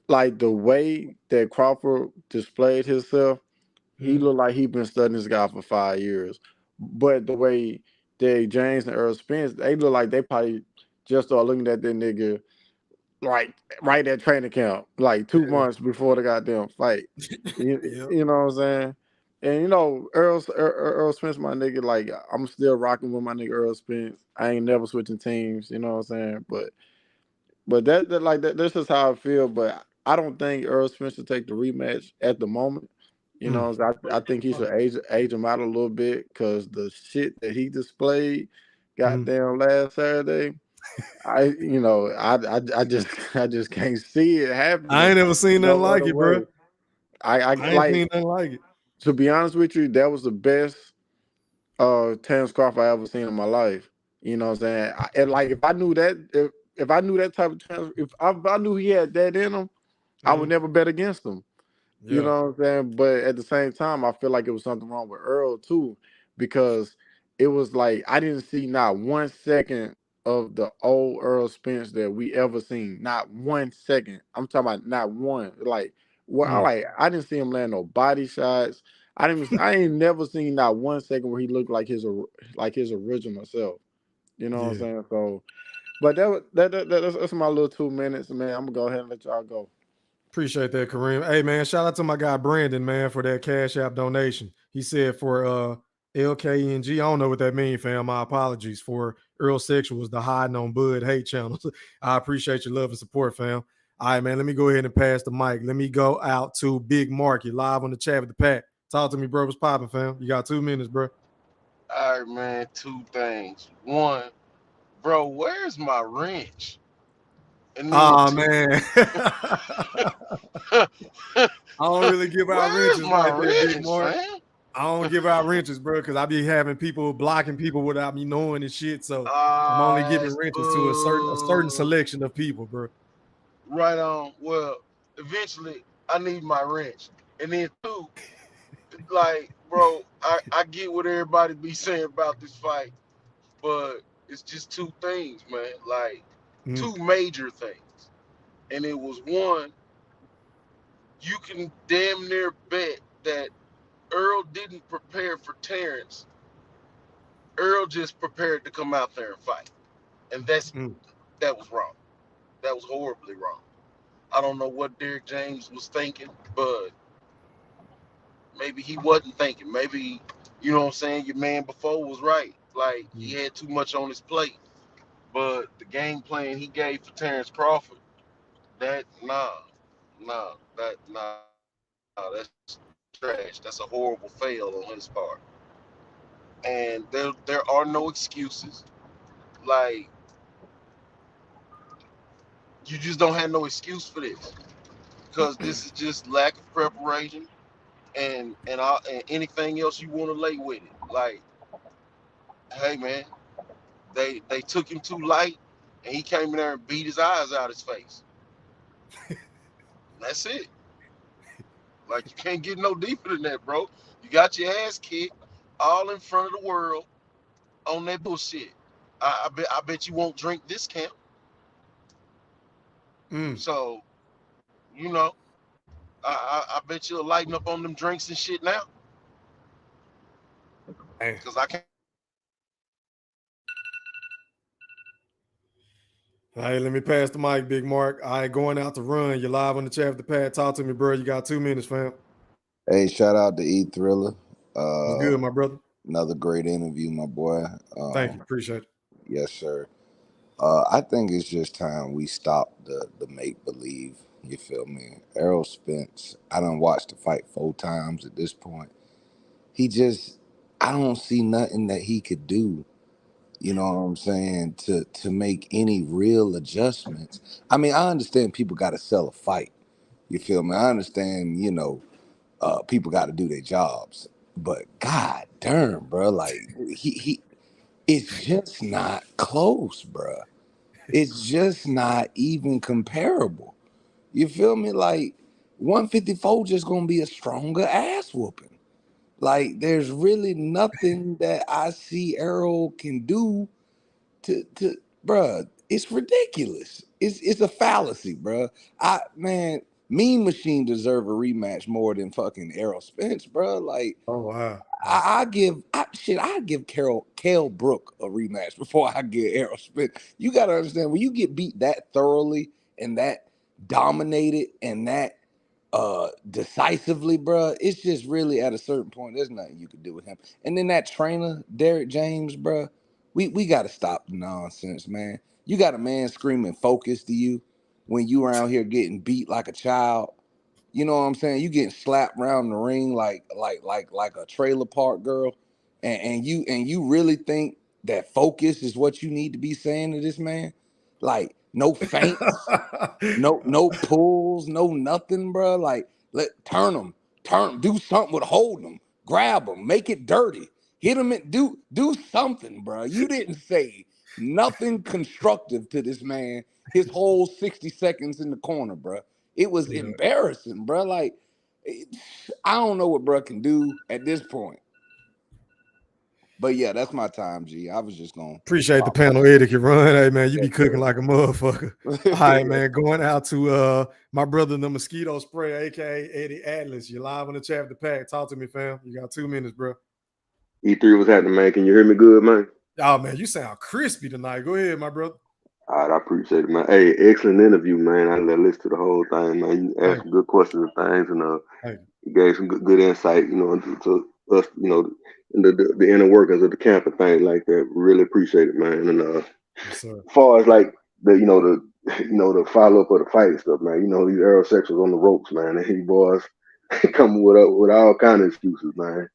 Like the way that Crawford displayed himself, he looked like he been studying this guy for 5 years. But the way Dave James and Earl Spence, they look like they probably just started looking at that nigga like right at training camp, like 2 months before the goddamn fight. You know what I'm saying? And Earl Spence, my nigga, like I'm still rocking with my nigga Earl Spence. I ain't never switching teams, you know what I'm saying? But that's just how I feel. But I don't think Earl Spence should take the rematch at the moment. You know, I think he should age him out a little bit because the shit that he displayed, goddamn last Saturday, I just can't see it happening. I ain't never seen nothing like it, bro. I ain't seen nothing like it. To be honest with you, that was the best Terrence Crawford I ever seen in my life. You know what I'm saying? If I knew that, if I knew that type of Terrence, if I knew he had that in him, I would never bet against him. Yeah. You know what I'm saying? But at the same time, I feel like it was something wrong with Earl too, because it was like I didn't see not 1 second of the old Earl Spence that we ever seen. Not 1 second. I'm talking about not one. Like I didn't see him land no body shots. I ain't never seen not 1 second where he looked like his original self. You know what I'm saying? So, but that's my little 2 minutes, man. I'm gonna go ahead and let y'all go. Appreciate that, Kareem. Hey, man, shout out to my guy Brandon, man, for that Cash App donation. He said for LKNG, I don't know what that means, fam. My apologies for Earl Sexuals, the hiding on Bud hate channels. I appreciate your love and support, fam. All right, man, let me go ahead and pass the mic. Let me go out to Big Mark. You're live on the chat with the Pack. Talk to me, bro. What's popping, fam? You got 2 minutes, bro. All right, man. 2 things. One, bro, where's my wrench? Oh, man. I don't really give out wrenches like that, Big Mark. Man? I don't give out wrenches, bro, because I be having people blocking people without me knowing and shit. So I'm only giving wrenches to a certain selection of people, bro. Right on. Well, eventually I need my wrench. And then 2, like, bro, I get what everybody be saying about this fight, but it's just 2 things, man. Like 2 major things. And it was one, you can damn near bet that Earl didn't prepare for Terrence. Earl just prepared to come out there and fight. And that was wrong. That was horribly wrong. I don't know what Derek James was thinking, but maybe he wasn't thinking. Maybe, you know what I'm saying, your man before was right. Like, he had too much on his plate. But the game plan he gave for Terrence Crawford, that's trash. That's a horrible fail on his part. And there are no excuses. Like, You just don't have no excuse for this because this is just lack of preparation and anything else you want to lay with it. Like, hey man, they took him too light, and he came in there and beat his eyes out his face. That's it. Like, you can't get no deeper than that, bro. You got your ass kicked all in front of the world on that bullshit. I bet you won't drink this camp. So, you know, I bet you'll lighten up on them drinks and shit now. Because I can't. Hey, let me pass the mic, Big Mark. I ain't going out to run. You're live on the Chapter Pad. Talk to me, bro. You got 2 minutes, fam. Hey, shout out to E Thriller. What's good, my brother? Another great interview, my boy. Thank you. Appreciate it. Yes, sir. I think it's just time we stop the make believe. You feel me? Errol Spence, I done watched the fight 4 times at this point. I don't see nothing that he could do. You know what I'm saying? To make any real adjustments. I mean, I understand people got to sell a fight. You feel me? I understand, people got to do their jobs. But god damn, bro, like he it's just not close, bro. It's just not even comparable. You feel me? Like 154 just gonna be a stronger ass whooping. Like there's really nothing that I see Errol can do to bruh. It's ridiculous. It's a fallacy, bruh. Mean Machine deserve a rematch more than fucking Errol Spence, bruh. Like, oh wow. I'd give Cale Brook a rematch before I give Errol Spence. You gotta understand, when you get beat that thoroughly and that dominated and that decisively, bro, it's just really at a certain point, there's nothing you can do with him. And then that trainer, Derek James, bro, we gotta stop the nonsense, man. You got a man screaming focus to you when you around here getting beat like a child. You know what I'm saying? You getting slapped around the ring like a trailer park girl, and you really think that focus is what you need to be saying to this man? Like no feints, no pulls, no nothing, bro. Like turn him, do something with holding him, grab him, make it dirty, hit him, and do something, bro. You didn't say nothing constructive to this man his whole 60 seconds in the corner, bro. It was embarrassing, bro. Like, I don't know what bro can do at this point. But yeah, that's my time, G. I was just gonna appreciate the panel etiquette run. Hey man, you be cooking like a motherfucker. All right, man. Going out to my brother, the mosquito spray, aka Eddie Atlas. You're live on the Chapter Pack. Talk to me, fam. You got 2 minutes, bro. E3, what's happening, man? Can you hear me good, man? Oh man, you sound crispy tonight. Go ahead, my brother. All right, I appreciate it, man. Hey, excellent interview, man. I listened to the whole thing, man. You asked some good questions and things, and you gave some good insight, into us, in the inner workings of the camp and things like that. Really appreciate it, man. And yes, as far as like the follow up of the fight and stuff, man. These aerosexuals on the ropes, man. And these boys coming with all kind of excuses, man.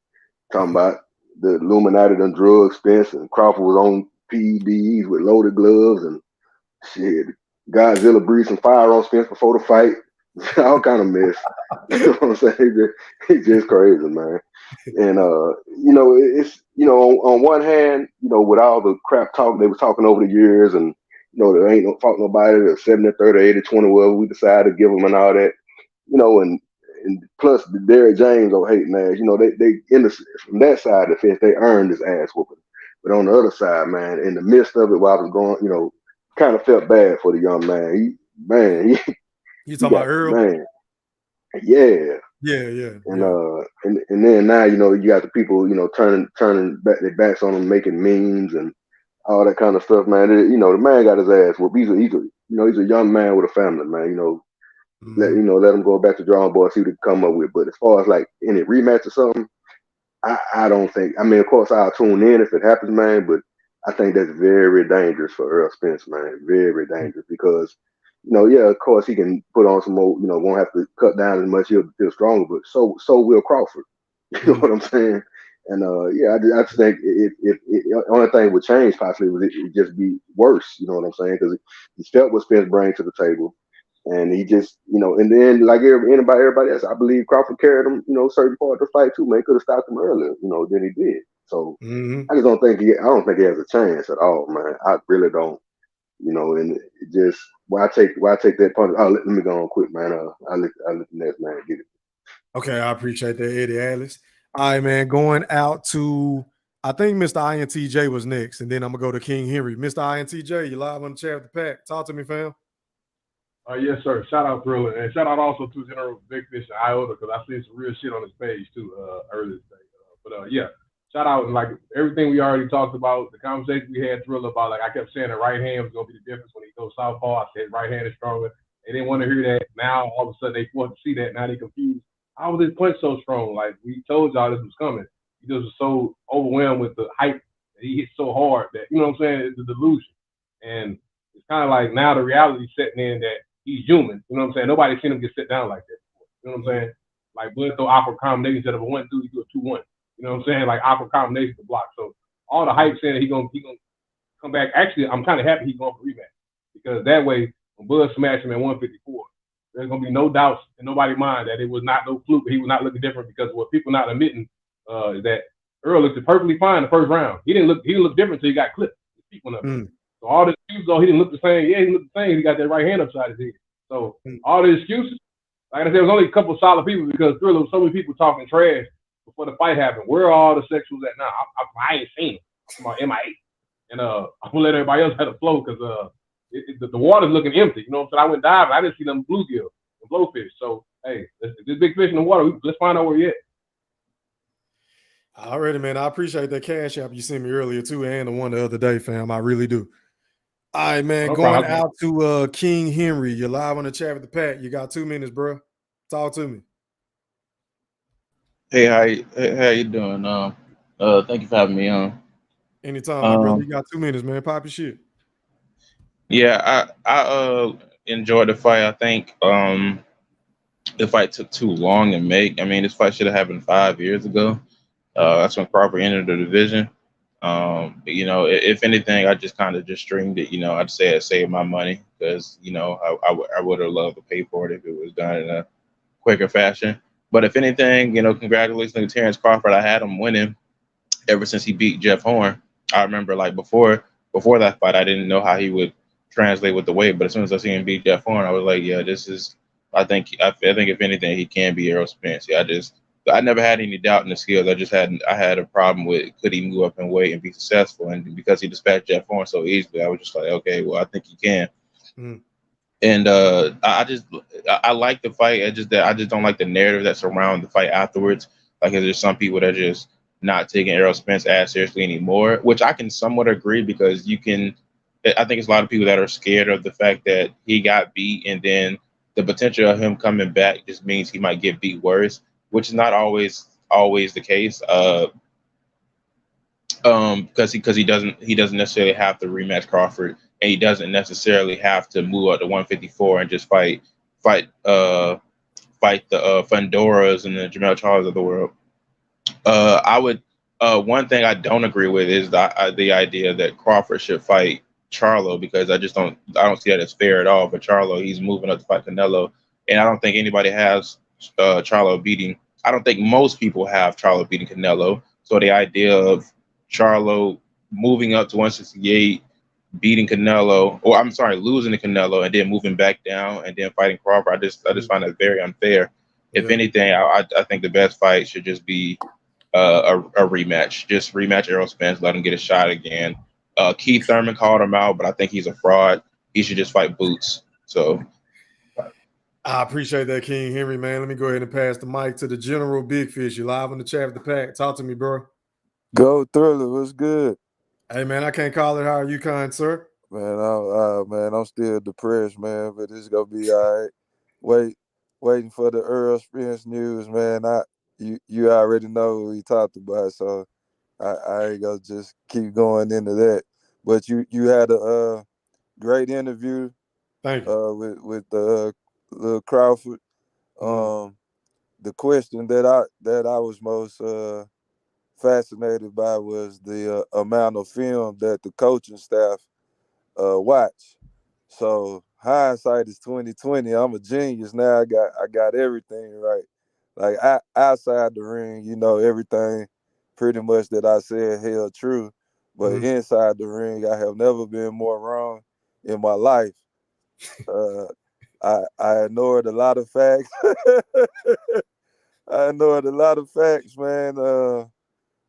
Talking about the Illuminati done drug Spence and Crawford was on PEDs with loaded gloves and shit. Godzilla breathed some fire on Spence before the fight. All kind of mess. You know what I'm saying? It's just crazy, man. And it's on one hand, with all the crap talk they were talking over the years, and there ain't no fault nobody. They're 70-30, 80-20, whatever we decide to give them and all that. And plus the Derek James or hating ass, they from that side of the fence, they earned this ass whooping. But on the other side, man, in the midst of it, while I was going, kind of felt bad for the young man. You talking about Earl? Man, yeah. And then now, you got the people, turning back their backs on him, making memes and all that kind of stuff, man. The man got his ass whooped. He's a young man with a family, man. Let him go back to drawing board, see what he can come up with. But as far as like any rematch or something, I don't think. I mean, of course, I'll tune in if it happens, man. But I think that's very dangerous for Earl Spence, man. Very dangerous because, of course, he can put on some more. Won't have to cut down as much. He'll feel stronger, but so will Crawford. You know what I'm saying? And yeah, I just think if the only thing would change possibly was it just be worse. You know what I'm saying? Because he felt what Spence bring to the table, and he just, and then like everybody else, I believe Crawford carried him, certain part of the fight too. Man, could have stopped him earlier, than he did. So I just don't think I don't think he has a chance at all, man. I really don't. And it just why take that punch? Oh, let me go on quick, man. I'll let the next man get it. Okay, I appreciate that, Eddie Alice. All right, man. Going out to, I think Mr. INTJ was next, and then I'm gonna go to King Henry. Mr. INTJ, you live on the chat with the pack. Talk to me, fam. Yes, sir. Shout out Thriller, and shout out also to General Big Fish and Iota, because I seen some real shit on his page too earlier today. Yeah, shout out, and like everything we already talked about, the conversation we had Thriller about, like I kept saying the right hand was gonna be the difference when he goes southpaw. I said right hand is stronger. They didn't want to hear that. Now all of a sudden they want to see that. Now they confused. How was his punch so strong? Like we told y'all this was coming. He just was so overwhelmed with the hype that he hit so hard that, you know what I'm saying, it's a delusion. And it's kind of like now the reality setting in that he's human. You know what I'm saying? Nobody's seen him get set down like that before. You know what I'm saying? Like Bud throw awkward combinations instead of a 1-2, he do a 2-1. You know what I'm saying? Like awkward combinations to block. So all the hype saying that he gonna come back. Actually, I'm kind of happy he's going for rematch, because that way when Bud smashed him at 154, there's gonna be no doubts in nobody's mind that it was not no fluke. He was not looking different, because what people not admitting is that Earl looked perfectly fine the first round. He didn't look different until he got clipped. His feet went up. So all the excuses, he didn't look the same. Yeah, he looked the same. He got that right hand upside his head. So all the excuses, like I said, there was only a couple of solid people, because Thriller was so many people talking trash before the fight happened. Where are all the sexuals at now? I ain't seen them. I'm MIA. And I'm gonna let everybody else have the flow, because the water's looking empty. You know what I'm saying? I went diving. I didn't see them bluegill and blowfish. So hey, there's big fish in the water. Let's find out where you're at. Alrighty, man. I appreciate that cash app you sent me earlier too, and the one the other day, fam. I really do. All right, man. No Going problem. out to King Henry. You're live on the chat with the pack. You got 2 minutes, bro. Talk to me. Hey, how you doing? Thank you for having me on. Anytime, my brother. You got 2 minutes, man. Pop your shit. Yeah, I enjoyed the fight. I think the fight took too long to make. I mean, this fight should have happened 5 years ago. That's when Crawford entered the division. If anything, I just kind of just streamed it. I'd say I saved my money, because I would have loved to pay for it if it was done in a quicker fashion. But if anything, congratulations to Terrence Crawford. I had him winning ever since he beat Jeff Horn. I remember, like, before that fight, I didn't know how he would translate with the weight, but as soon as I see him beat Jeff Horn, I was like, yeah, this is. I think if anything, he can be Errol Spence. Yeah, I never had any doubt in the skills. I had a problem with, could he move up in weight and be successful? And because he dispatched Jeff Horn so easily, I was just like, okay, well, I think he can. And I like the fight. I just don't like the narrative that surrounds the fight afterwards. Like, there's some people that are just not taking Errol Spence as seriously anymore, which I can somewhat agree, because I think it's a lot of people that are scared of the fact that he got beat, and then the potential of him coming back just means he might get beat worse, which is not always the case. Because he doesn't necessarily have to rematch Crawford, and he doesn't necessarily have to move up to 154 and just fight the Fundoras and the Jamel Charles of the world. One thing I don't agree with is the idea that Crawford should fight Charlo, because I don't see that as fair at all. For Charlo, he's moving up to fight Canelo, and I don't think anybody has Charlo beating. I don't think most people have Charlo beating Canelo. So the idea of Charlo moving up to 168, beating Canelo, or I'm sorry, losing to Canelo, and then moving back down and then fighting Crawford, I just find that very unfair. If anything, I think the best fight should just be a rematch. Just rematch Errol Spence, let him get a shot again. Keith Thurman called him out, but I think he's a fraud. He should just fight Boots. So I appreciate that, King Henry, man. Let me go ahead and pass the mic to the General Big Fish. You live on the chat with the pack. Talk to me, bro. Go Thriller, what's good? Hey, man, I can't call it. How are you, kind sir? Man, I'm still depressed, man, but it's gonna be all right. Waiting for the Earl Spence news, man. You already know what we talked about, so I ain't gonna just keep going into that. But you had a great interview. Thank you. With little Crawford. The question that I was most fascinated by was the amount of film that the coaching staff watch. So hindsight is 2020. I'm a genius now. I got everything right. Like outside the ring, everything pretty much that I said held true. But inside the ring, I have never been more wrong in my life. Uh, I ignored a lot of facts. I ignored a lot of facts, man.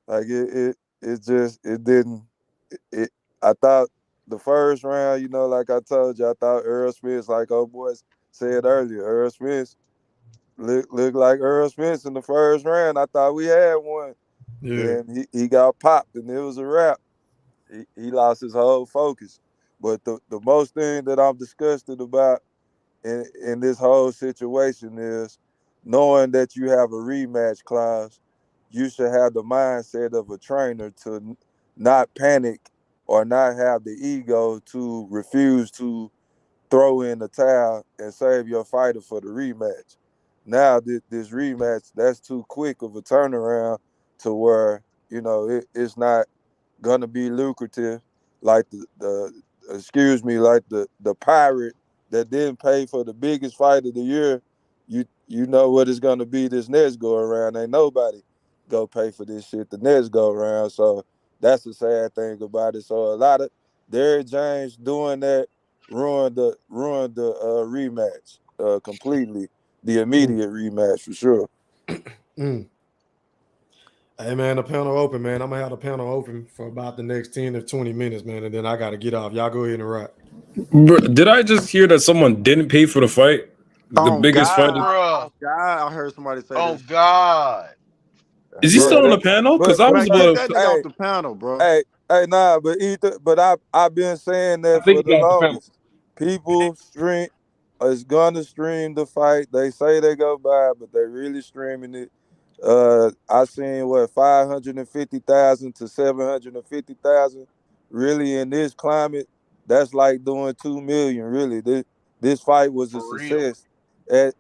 Like it didn't. It. I thought the first round, like I told you, I thought Earl Spence, like old boys said earlier, Earl Spence looked like Earl Spence in the first round. I thought we had one. Yeah. Then he got popped, and it was a wrap. He lost his whole focus. But the most thing that I'm disgusted about in this whole situation is knowing that you have a rematch clause. You should have the mindset of a trainer to not panic or not have the ego to refuse to throw in the towel and save your fighter for the rematch. Now this rematch, that's too quick of a turnaround to where it's not gonna be lucrative, like like the pirate that didn't pay for the biggest fight of the year. You know what it's gonna be this next go around. Ain't nobody go pay for this shit the next go around. So that's the sad thing about it. So a lot of Derrick James doing that ruined the rematch completely. The immediate rematch for sure. Mm. Hey man, the panel open, man. I'm gonna have the panel open for about the next 10 to 20 minutes, man, and then I gotta get off. Y'all go ahead and rock. Bro, did I just hear that someone didn't pay for the fight? The Oh biggest fight. God! Bruh. Oh God! I heard somebody say Oh this. God. Is he still on the Bro, panel? Because but I but was Man, get but that about. nigga off hey the panel, bro. nah, but Ether, but I've been saying I that think for he the got off the panel. longest. People is gonna stream the fight. They say they go by, but they really streaming it. I seen 550,000 to 750,000. Really, in this climate, that's like doing 2 million. Really, this fight was a For real. success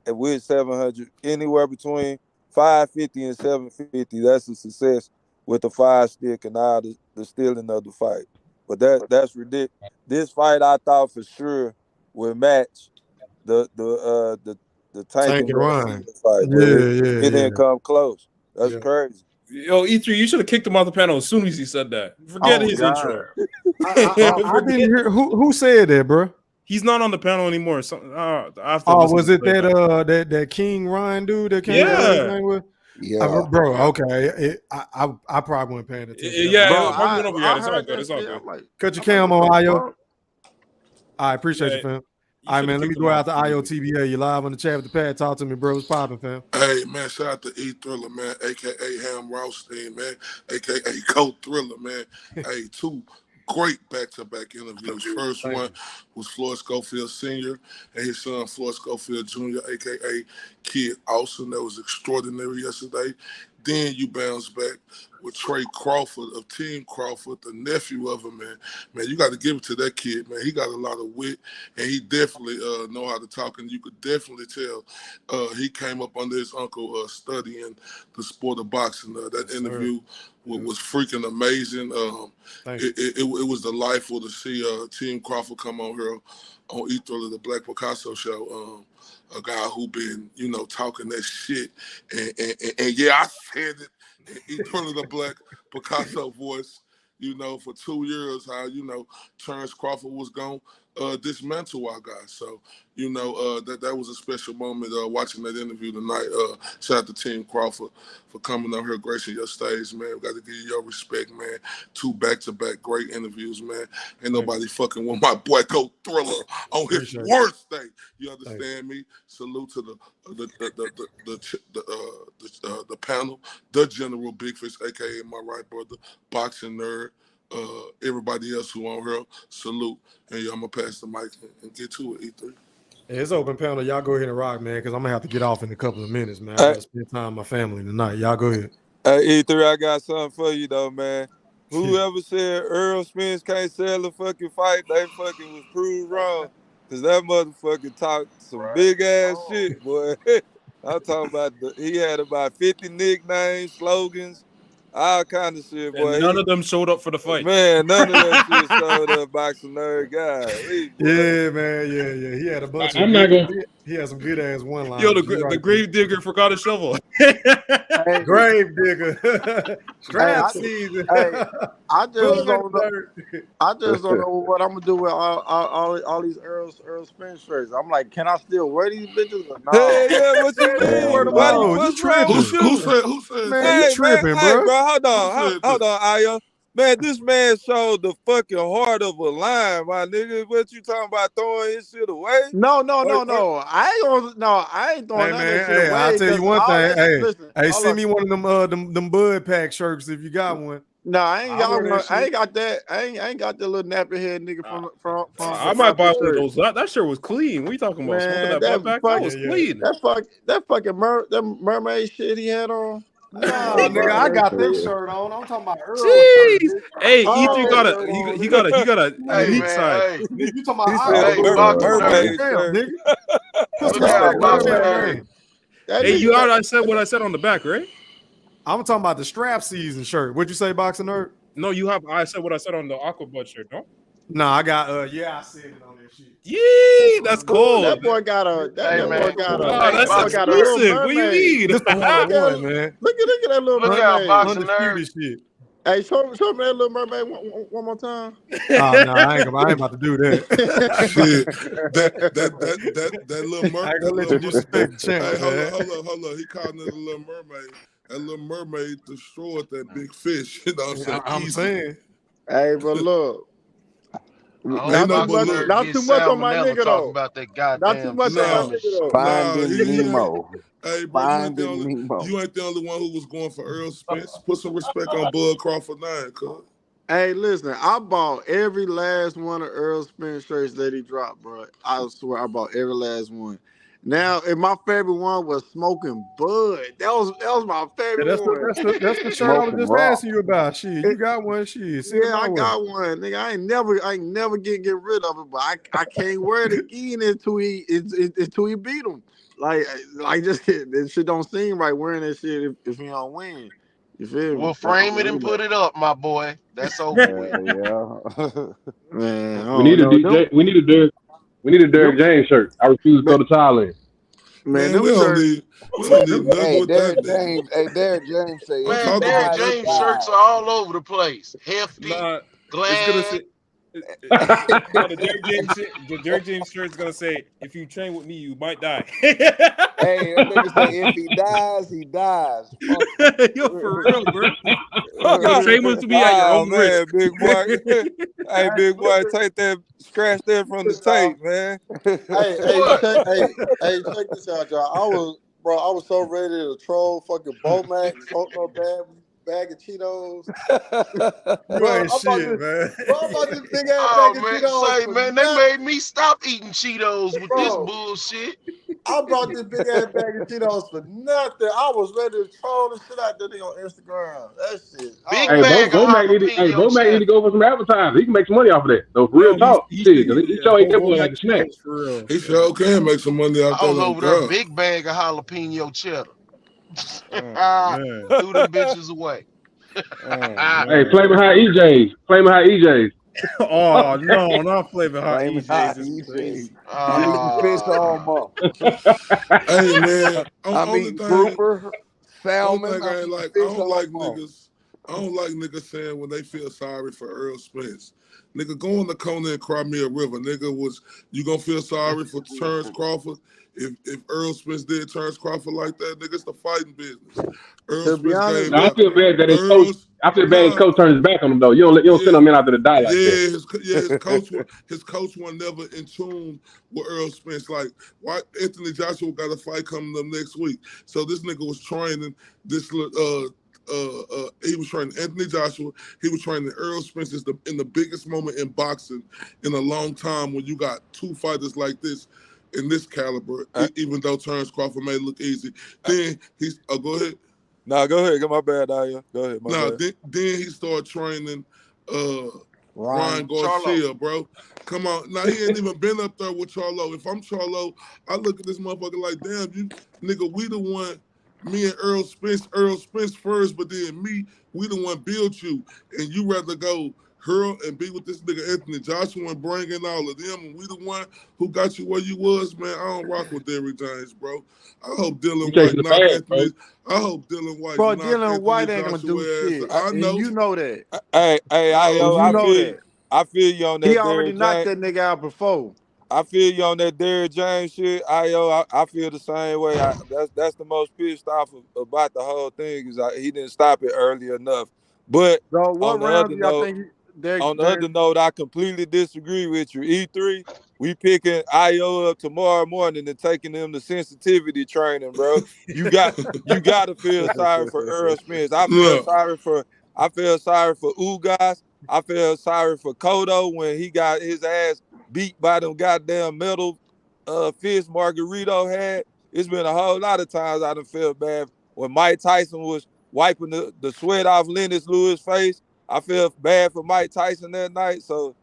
with 700, anywhere between 550 and 750. That's a success with the 5 stick and all the stealing of the fight. But that's ridiculous. This fight, I thought for sure would match the Tank Tank and and Garcia Ryan. fight, but Yeah, it yeah, didn't come close. That's yeah. crazy. Yo, E3, you should have kicked him off the panel as soon as he said that. Forget Oh his God! intro. I didn't Forget. hear who said that, bro. He's not on the panel anymore. So, I have to Oh, listen to was the it that playback. that King Ryan dude that came, whatever his Yeah. name was? Yeah. Bro, okay. I probably wasn't paying attention. I'm Bro, Yeah, sorry. it probably went over your head. I It's all heard good. that It's all shit. good. Cut your I'm like, cam what on, the Io. fuck? I appreciate you, Yeah, fam. you All right, should have man. Let me kicked him go off. out to IOTBA. You live on the chat with the pad. Talk to me, bro. What's popping, fam? Hey man, shout out to E Thriller, man, aka Ham Rothstein, man, aka Cold Thriller, man. Hey, two great back-to-back interviews. First Thank one you. was Floyd Schofield Sr. and his son Floyd Schofield Jr., aka Kid Austin. That was extraordinary yesterday. Then you bounce back with Tre Crawford of Team Crawford, the nephew of him, man. Man, you got to give it to that kid, man. He got a lot of wit, and he definitely know how to talk, and you could definitely tell he came up under his uncle studying the sport of boxing. That Yes, sir. interview Yeah. was freaking amazing. Thank you. It was delightful to see Team Crawford come on here on Ether of the Black Picasso show. A guy who been, talking that shit. And yeah, I said it in Ether of the Black Picasso voice, for 2 years, how, Terrence Crawford was going to dismantle our guys. So, that was a special moment watching that interview tonight. Shout out to Team Crawford for coming on here, gracing your stage, man. We got to give you your respect, man. 2 back-to-back great interviews, man. Ain't nobody fucking with my boy Go Thriller on his Appreciate it. worst day. You Thank you. understand me? Salute to the panel, the General Big Fish, aka my right brother, boxing nerd. Everybody else who on here, salute. And I'm gonna pass the mic and get to it, E3. Hey, it's open panel. Y'all go ahead and rock, man, because I'm gonna have to get off in a couple of minutes, man. I Hey, gotta spend time with my family tonight. Y'all go ahead. E3, I got something for you though, man. Whoever said Earl Spence can't sell a fucking fight, they fucking was proved wrong. Cause that motherfucker talked some big ass shit, boy. I'm talking about he had about 50 nicknames, slogans, All kind of shit, boy. And none of them showed up for the fight. Man, none of that shit showed up. Boxing nerd guy. Yeah, man. Yeah. He had a bunch of I'm not good. gonna. He had some good ass one Yo, liners. the grave digger forgot a shovel. Grave digger. Strap season. I just don't know. Dirt. I just don't know what I'm gonna do with all these Earl Spence shirts. I'm like, can I still wear these bitches or no? Hey, yeah, what you mean? Word of Why mouth. you, what's You wrong tripping. with you? Who said Man, Hey, you tripping, man, bro. hey, bro, hold on, Aya. Man, this man showed the fucking heart of a lion, my nigga. What you talking about throwing his shit away? No. I ain't throwing Hey none of man, that shit hey, I'll away. tell you Cause one all thing. that shit, listen, Hey, hold send up. me one of them Bud Pack shirts if you got one. No, I ain't I'll got wear one. that I shit. ain't got that. I ain't got the little nappy head nigga from I might buy Rapper one of shirt. those. That shirt was clean. What are you talking about? Smoking Man, that butt pack? That was clean. that fucking mermaid shit he had on. Nah, nigga, I got this shirt on. I'm talking about Earl shirt, Jeez. bitch. Hey, Oh, E3 got a he got a Hey unique man, side. hey, Nigga, you talking He about said hey, the boxing mermaid nerd. damn, shirt. nigga. Put some Look out, respect on boxing that nerd. name. that Hey, you nigga. heard I said what I said on the back, right? I'm talking about the strap season shirt. What'd you say, Boxing Nerd? No, I said what I said on the aqua butt shirt, no? No, I got I said it on that shit. Yee, that's Ooh, cold. that boy got a Hey man, Wow, hey that's boxing little nerd. exclusive. What do you mermaid. mean? Just a Look at one, man. look at that little Look out, mermaid. boxing nerd. Undisputed shit. Hey, show me that little mermaid one more time. Oh no, I ain't about to do that. shit? That little I ain't gonna let you disrespect the champ, Hey, man. hold up. He called it a little mermaid. That little mermaid destroyed that big fish. You know what I'm saying? I'm saying. Hey, but look, I Ain't hope no but boxing look. nerd not get too much on my salmonella nigga talking though. about that Not too goddamn much on my Nah, nigga salmon. though. Finding he Nemo. Hey, bro, Finding Nemo. you ain't the only one who was going for Earl Spence. Put some respect on Bud Crawford 9, cuz. Hey, listen, I bought every last one of Earl Spence shirts that he dropped, bro. I swear I bought every last one. Now, and my favorite one was Smoking Bud. That was my Yeah, favorite one. that's the shirt I was Smoking just raw. asking you about. Shit, you got one. Shit, send it Yeah, my I way. got one, nigga. I ain't never get rid of it, but I can't wear it again until he beat him. Like just this shit don't seem right wearing that shit if he don't win. You feel me? Well, frame it and put it up, my boy. That's over with. Yeah. Man, I We don't need a know. DJ. We need a Derrick James shirt. I refuse to throw the towel in. Man, Man, them shirts. we don't need nothing Hey, with that Derrick nigga. James. Hey, Derrick James say Don't if he Man, talk Derrick about dies, he that James nigga. shirts dies. are all over the place. Hefty, Nah, it's gonna glad. say. No, the Derrick James shirt is gonna say, "If you train with me, you might die." Hey, that nigga say if he dies, he dies. Fuck Yo, for real, bro. Yo, train with me at your Oh own risk. man, big boy. Hey, big boy, take that, scratch that from the tape, man. What? Check this out, y'all. I was so ready to troll fucking Bomax, folk no bag of Cheetos. You Bro, ain't shit, man. I bought this big ass Oh bag of man, Cheetos say for man, they nothing, made me stop eating Cheetos with this bro. bullshit. I brought this big ass bag of Cheetos for nothing. I was ready to troll the shit out that nigga on Instagram. That shit. Big Hey, bag of jalapeno Bo Mac need to cheddar. go for some advertising. He can make some money off of that. So for real Yo, talk, he shit, because he sure ain't that Bo boy Mac, like a snack. for real. he sure can make some money out I there was on over there, God. big bag of jalapeno cheddar. Oh man. Threw them bitches away. Oh Hey, man. Flavor High EJs. Flavor High EJs. Oh no, not flavor hot Flaming EJs. hot It's EJ. crazy. I'm eating fish all month. Hey man, I'm only eating thing grouper, salmon. I'm I ain't eating like, fish all month. I don't like niggas saying when they feel sorry for Earl Spence. Nigga, go on the corner and cry me a river. Nigga, you gonna feel sorry for Terrence Crawford? If Earl Spence did Terrence Crawford like that, nigga, it's the fighting business. Earl To be Spence honest, gave Now, I out feel bad that his coach. Earl's I feel bad his nah. coach turned his back on him though. You don't send him in out there to die like that. His coach was never in tune with Earl Spence. Like, why Anthony Joshua got a fight coming up next week? So this nigga was training this he was training Anthony Joshua. He was training Earl Spence in the biggest moment in boxing in a long time when you got two fighters like this in this caliber, even though Terrence Crawford may look easy. Then he's go ahead. Nah, go ahead. Get my bad, Aya. Go ahead, my bad. Then he started training Ryan Charlo. Garcia, bro. Come on. Now he ain't even been up there with Charlo. If I'm Charlo, I look at this motherfucker like, damn, you nigga, we the one me and Earl Spence first, but then me, we the one built you, and you rather go hurl and be with this nigga Anthony Joshua and bringing all of them, and we the one who got you where you was, man. I don't rock with Derrick James, bro. I hope You Dylan White chasing the knock bag, bro. Anthony. I hope Dylan White Bro, knock Dylan Anthony White ain't gonna do Joshua ass. shit, I and know. you know that. Hey, And Io, you know that. I feel you on He that already Derrick knocked James. that nigga out before. I feel you on that Derrick James shit. I feel the same way. That's the most pissed off about the whole thing is he didn't stop it early enough. But So what on the round other do y'all note, think I completely disagree with you. E3, we picking Io up tomorrow morning and taking him to sensitivity training, bro. You got to feel sorry for Earl Spence. I feel Look, sorry for Ugas. I feel sorry for Kodo when he got his ass beat by them goddamn metal fist Margarito had. It's been a whole lot of times I done felt bad when Mike Tyson was wiping the sweat off Lennox Lewis' face. I felt bad for Mike Tyson that night. So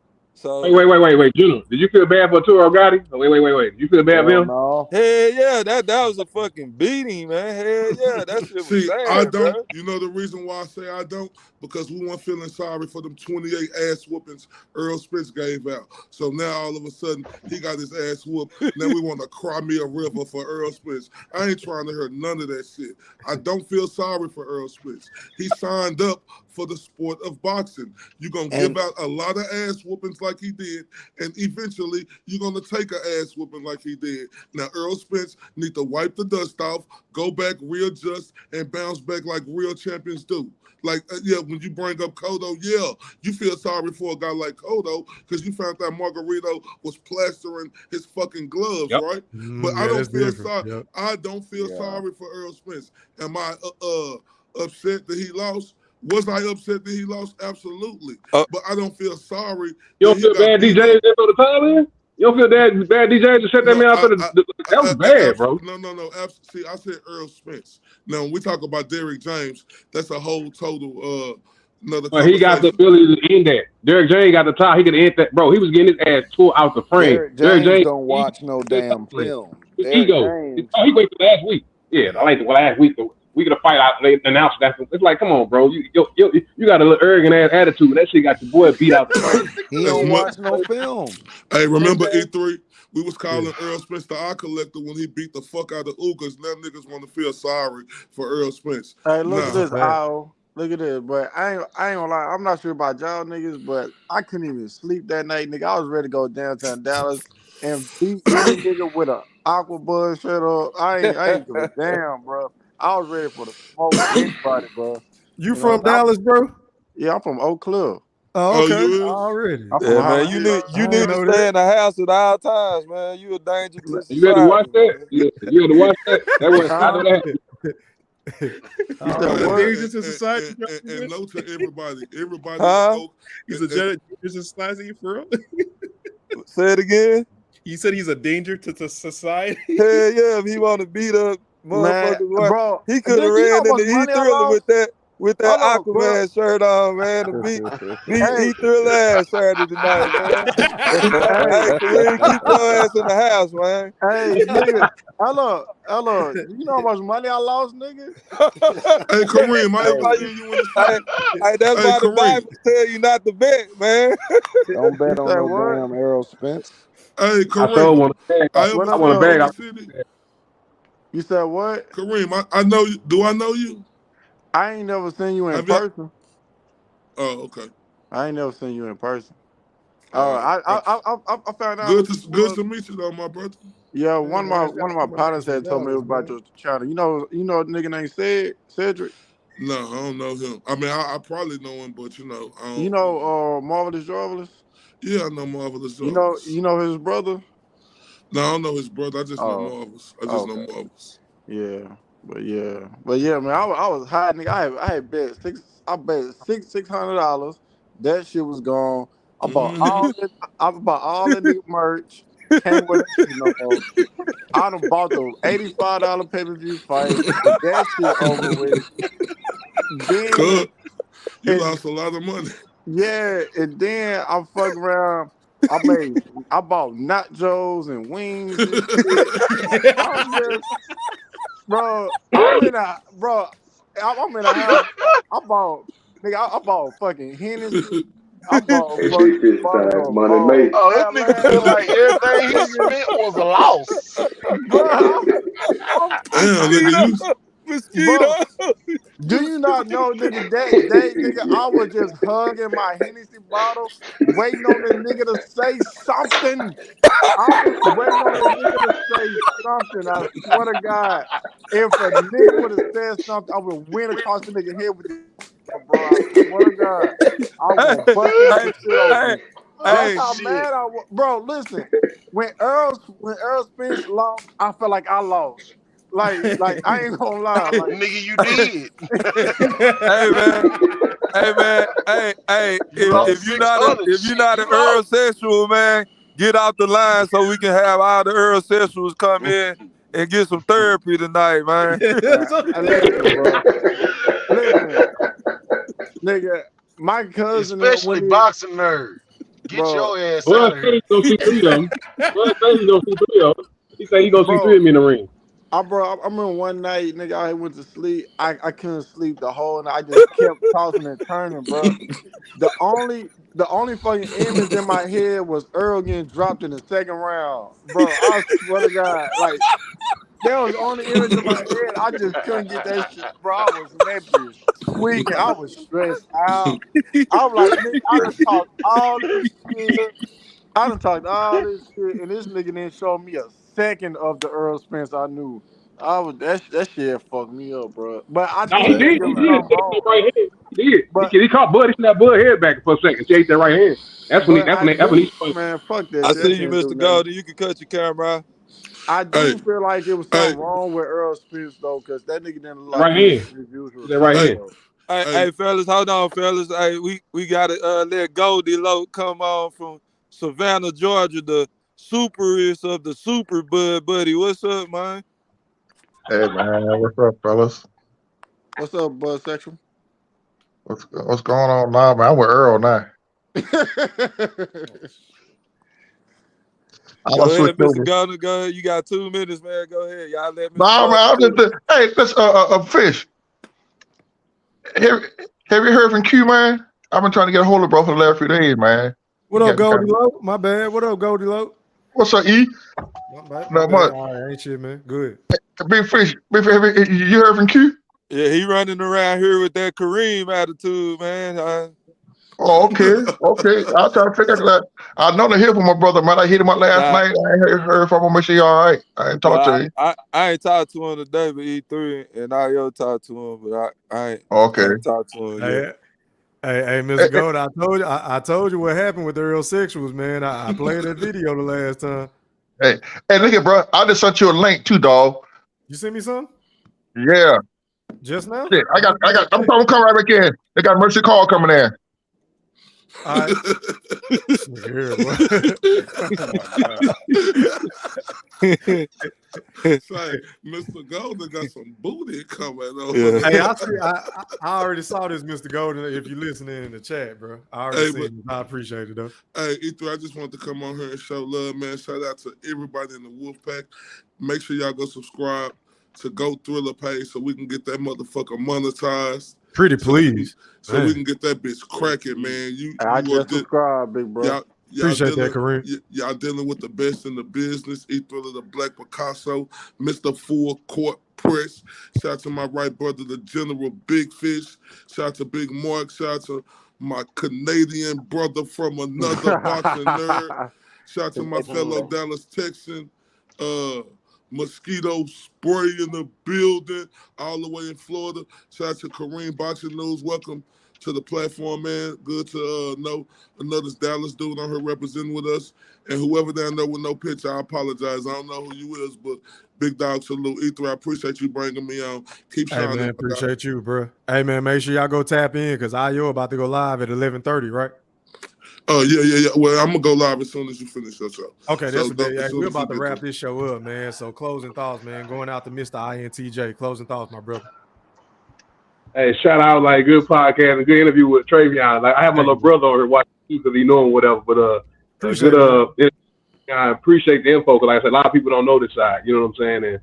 Wait, Junior. Did you feel bad for Toro Gotti? Oh, wait. Did you feel bad for hell him? no. hell yeah, that was a fucking beating, man. Hell yeah, that shit was see, I sad, don't. bro. You know the reason why I say I don't? Because we weren't feeling sorry for them 28 ass whoopings Earl Spence gave out. So now all of a sudden he got his ass whooped. Now we want to cry me a river for Earl Spence. I ain't trying to hear none of that shit. I don't feel sorry for Earl Spence. He signed up for the sport of boxing. You're gonna give out a lot of ass whoopings like he did, and eventually you're gonna take an ass whooping like he did. Now Earl Spence need to wipe the dust off, go back readjust, and bounce back like real champions do. Like, yeah, when you bring up Kodo, yeah, you feel sorry for a guy like Kodo because you found that Margarito was plastering his fucking gloves, Yep. right? But I Yeah, don't that's feel different. sorry. Yep. I don't feel Yeah. sorry for Earl Spence. Am I upset that he lost? Was I upset that he lost? Absolutely. But I don't feel sorry You that don't he feel got bad, beat DJ, up. just throw the time in? You don't feel bad, DJ, to set that man out for that was bad, bro. No. See, I said Earl Spence. Now, when we talk about Derrick James, that's a whole total another But he got the conversation. ability to end that. Derrick James got the top. He could end that, bro. He was getting his ass tore out the frame. Derrick Derrick James James, don't watch no damn film. his Derrick ego. James. Oh, he waited for last week. Yeah, I like the last week. The week of the fight out, they announced that. It's like, come on, bro. You got a little arrogant ass attitude. And that shit got your boy beat out the frame. He don't watch no film. Hey, remember E3? We was calling Earl Spence the eye collector when he beat the fuck out of Ugas. Now niggas want to feel sorry for Earl Spence. Hey, look at Nah. this, Al. Look at this. But I ain't gonna lie. I'm not sure about y'all niggas, but I couldn't even sleep that night, nigga. I was ready to go downtown Dallas and beat any nigga with a aqua buzz shirt up. I ain't give a damn, bro. I was ready for the smoke anybody, bro. You from I, Dallas, bro? yeah, I'm from Oak Cliff. Oh, Oh, okay. you is? Already. I'm from Yeah, man, Holland. you I need ain't to know stay that. in the house at all times, man. You a danger to You had to watch society, that. man. Yeah, you had to watch that. That was I know that. You said Oh, what? dangerous to society. And no to everybody. Everybody in Huh? Oak. He's a danger to society for real. Say it again. You said he's a danger to society. Hell yeah, if he want to beat up Man, motherfuckers, bro, he could have nigga, you know ran how in much the E money I Thriller lost? with that Hold on, bro. Aquaman shirt on, man, to beat Hey, E Thriller ass Saturday night, man. hey, Hey, Kareem, keep your ass in the house, man. hey, nigga. Hello. You know how much money I lost, nigga? Hey, Kareem, I That's ever why seen you in the city? that's Hey, why the Kareem. Bible tell you not to bet, man. Don't bet You on said no what? damn Errol Spence. Hey, I sure Kareem. want a bag. I What ever I up, want a seen you though? in bag. the city? You said what? Kareem, I know you. Do I know you? I ain't never seen you in Have you? person. Oh, okay. I ain't never seen you in person. All right. I found out Good who you good was. to meet you, though, my brother. Yeah, Yeah, one man. of Shout out my to my partners niggas from had told me Dallas, about man. your channel. You know a nigga named Cedric. No, I don't know him. I mean, I probably know him, but I You don't. know Marvelous Jarvelous. Yeah, I know Marvelous You Jarvis. know his brother. No, I don't know his brother. I just know Oh, Marvelous. I just know okay. Marvelous. Yeah, but yeah, man. I was high, nigga. I had bet $600. That shit was gone. Mm-hmm. I bought all the nigga merch. Can't wear that shit no more. I done bought the $85 pay-per-view fight. That shit over with. Then Good. You and lost a lot of money. yeah, and then I fuck around. I bought nachos and wings and shit. I'm just bro. I'm in a house. I bought fucking Hennessy. I bought Hey, big fucking fish bottles time, of money made. Oh, this nigga man, feel like everything he nigga, spent was a loss. bro. I'm Damn, nigga, serious, you. bro. Mosquito. Do you not know, nigga, that day, nigga, I was just hugging my Hennessy bottle, waiting on the nigga to say something. I was waiting on that nigga to say something. I swear to God, if a nigga would have said something, I would have went across the nigga head with the bro. I swear to God, I was Hey, gonna bust the hey, nigga shit hey, open. That's hey, Oh how shit. mad I was, bro. Listen, when Earl Spence lost, I felt like I lost. Like I ain't gonna lie, like. Nigga, you did. hey, man. Hey man, hey, You lost if you're 600. if you're Shit, not an you Earl lost. sexual, man, get off the line so we can have all the Earl sexuals come in and get some therapy tonight, man. Listen, bro. Listen, nigga. My cousin Especially when he, boxing nerd. Get bro, your ass Bud out of said here. he's gonna see 3 of them. Bud said he's gonna see 3 of them. He said he's gonna see 3 bro. of them in the ring. I remember one night, nigga, I went to sleep. I couldn't sleep the whole night. I just kept tossing and turning, bro. The only fucking image in my head was Earl getting dropped in the second round, bro. I swear to God, like that was the only image in my head. I just couldn't get that shit, bro. I was in that bitch tweaking. I was stressed out. I was like, nigga, I done talked all this shit. I done talked all this shit, and this nigga didn't show me a second of the Earl Spence I knew. I was that shit fucked me up, bro. But I No, do think it he was did. something He ate that wrong. right hand. He did. But He caught Bud. He snapped Bud head back for a second. She ate that right hand. but I That's when he do, started. man. Fuck that I shit. That see you, didn't do Mr. nothing. Golden. You can cut your camera out. I Hey, do feel like it was hey, something wrong with Earl Spence though, cause that nigga didn't look The like right he was hand. his usual That right self hey, hand. though. Hey, hey. hey, fellas, hold on, fellas. Hey, we gotta let Goldie Loke come on from Savannah, Georgia, the superest of the super bud buddy. What's up, man? Hey man, what's up, fellas? What's up, bud? Sexual? What's going on now, man? I'm with Earl now. I Go done ahead, switched Mr. over. Golden. Go ahead. You got 2 minutes, man. Go ahead. Y'all let Mr. Nah, man, Golden I'm cook. just hey, let's fish. Have you heard from Q, man? I've been trying to get a hold of bro for the last few days, man. What up, Goldie Loke? My bad. What up, Goldie Loke? What's up, E? My Not bad. much. All right, ain't shit, man. Good. Big fish. You heard from Q? Yeah, he running around here with that Kareem attitude, man. Oh, okay. I'll try to figure that. I know to hear from my brother, man. I hit him up last Nah, night. I ain't heard from him. Make sure he all right. I ain't talked to well, him. I ain't talked to him today, but E3 and I yo talked to him, but I Okay. ain't talked to him yet. Hey, Mr. Gold, I told you what happened with the Earl Sexuals, man. I played that video the last time. Hey, look at bro. I just sent you a link too, dog. You sent me some? Yeah. Just now? Shit, I'm coming right back in. They got Mercy Call coming in. All right. Here, boy. Say, Mr. Golden got some booty coming on. Yeah. Hey, I already saw this, Mr. Golden. If you're listening in the chat, bro, I already seen it. I appreciate it though. Hey, E3, I just want to come on here and show love, man. Shout out to everybody in the Wolfpack. Make sure y'all go subscribe to Go Thriller page so we can get that motherfucker monetized. Pretty please. So we can get that bitch cracking, man. I just subscribed, big bro. Appreciate that, Kareem. Y'all dealing with the best in the business. E-Thriller, the Black Picasso, Mr. Full Court Press. Shout out to my right brother, the General Big Fish. Shout out to Big Mark. Shout out to my Canadian brother from another boxing nerd. Shout out to my fellow Dallas Texan. Mosquito spray in the building, all the way in Florida. Shout out to Kareem Boxing News. Welcome to the platform, man. Good to know another Dallas dude on here representing with us. And whoever down there with no picture, I apologize. I don't know who you is, but big dog salute. E3, I appreciate you bringing me on. Keep Hey, shining. man, appreciate you, bro. Hey, man, make sure y'all go tap in because IO about to go live at 11:30, right? Yeah. Well, I'm going to go live as soon as you finish your show. Okay, that's a bit. as Hey, soon we're as you about to get wrap to- this show up, man. So closing thoughts, man. Going out to Mr. INTJ. Closing thoughts, my brother. Hey, shout out, like, good podcast, a good interview with Travion. Like, I have my little brother over here watching because he know him, whatever. But Appreciate I appreciate the info because, like I said, a lot of people don't know this side. You know what I'm saying? And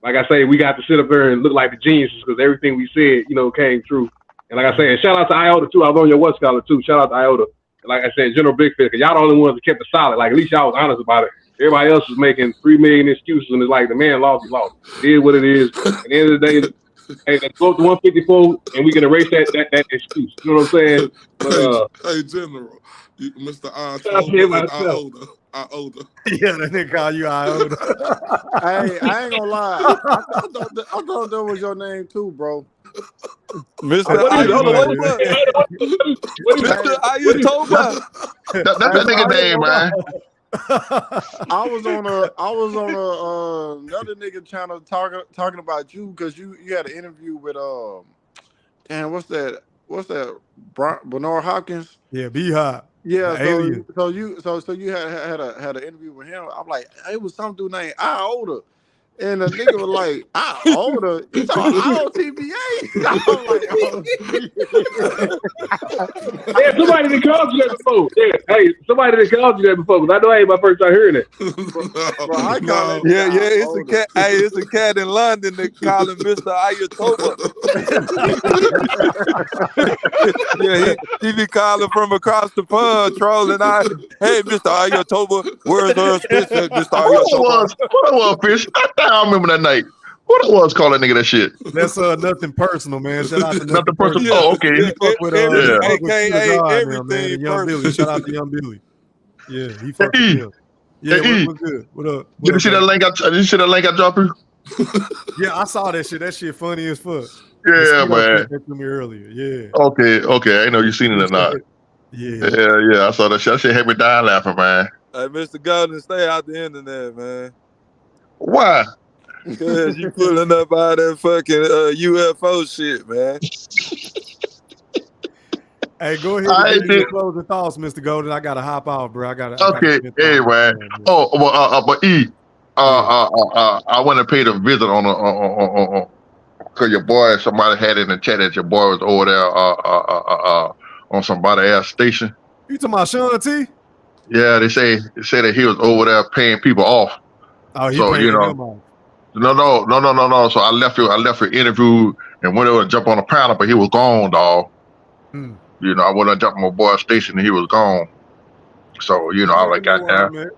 like I say, we got to sit up there and look like the geniuses because everything we said, came true. And like I say, and shout out to Iota too. I was on your West Scholar too. Shout out to Iota. And like I said, General Big Fish, because y'all the only ones that kept it solid. Like at least y'all was honest about it. Everybody else was making 3 million excuses, and it's like the man lost, he lost. It is what it is. At the end of the day, hey, let's go up to 154, and we can erase that excuse. You know what I'm saying? But, hey, General, Mr. Iota. Yeah, that nigga call you Iota. Hey, I ain't gonna lie. I thought that was your name too, bro. Mr. Ayatoba. That's that nigga name, man. I was on another nigga channel talking about you because you had an interview with damn, what's that Bernard Hopkins? Yeah, B-Hop. Yeah, Alien. so you had an interview with him. I'm like, it was some dude named Iota. And the nigga was like, Iota? You talking about IOTBA? I'm like, yeah, somebody that called you that before. Yeah, hey, somebody that called you that before. Because I know I ain't my first time hearing it. Bro, I call it. Yeah, it's a cat. Hey, it's a cat in London that call him Mr. Ayatoba. Yeah, he be calling from across the pond, trolling. Hey, Mr. Ayatoba, where's her bitch at, Mr. Ayatoba? What it was, Fish? I remember that night. What it was calling nigga that shit? That's nothing personal, man. Shout out to nothing personal. Yeah. Oh, okay. He fuck with AKA everything. Young Billy. Shout out to Young Billy. Yeah, he fuck with him. Yeah, what's good? What up? Did you see that link? Did you see that link I dropped you? Yeah, I saw that shit. That shit funny as fuck. Yeah, man. That to me earlier. Yeah. Okay. I know you seen it or not. Yeah. I saw that shit. That shit had me dying laughing, man. Hey, Mr. Golden, stay out the internet, man. Why? Because you pulling up all that fucking UFO shit, man. Hey, go ahead and give me your closing thoughts, Mr. Golden. I gotta hop out, bro. Okay, hey, man. Oh, well, but I want to pay the visit on because your boy, somebody had in the chat that your boy was over there on somebody else's station. You talking about Sean T? Yeah, they say that he was over there paying people off. Oh, he so paying them off. No. So I left an interview and went over to jump on the panel, but he was gone, dog. I went and jumped on my boy's station and he was gone. So, I was like, goddamn.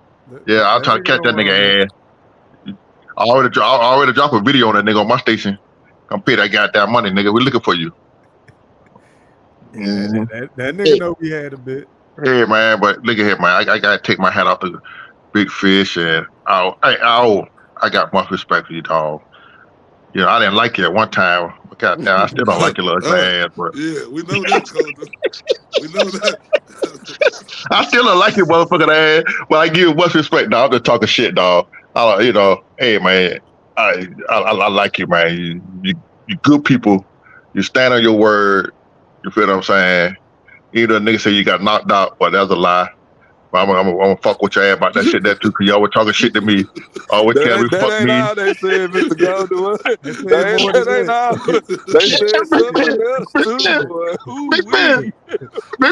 Yeah, I'll try to catch that nigga ass. I already dropped a video on that nigga on my station. Come pay that goddamn money, nigga. We looking for you. Yeah, that nigga know we had a bit. Hey, man, but look at here, man. I gotta take my hat off to Big Fish, and I got much respect for you, dog. I didn't like you at one time, but goddamn, I still don't like your little ass. But yeah, we know that, Coda. We know that. I still don't like your motherfucking ass, but I give you much respect, dog. I'm just talking shit, dog. Hey, man, I like you, man. You good people. You stand on your word. You feel what I'm saying? Either nigga say you got knocked out, but that's a lie. I'm gonna fuck with your ass about that shit there too, cause y'all always talking shit to me. Always tell me fuck me. That ain't all they said, Mr. Golden. That ain't all. They said something else too, boy. Big Ben. I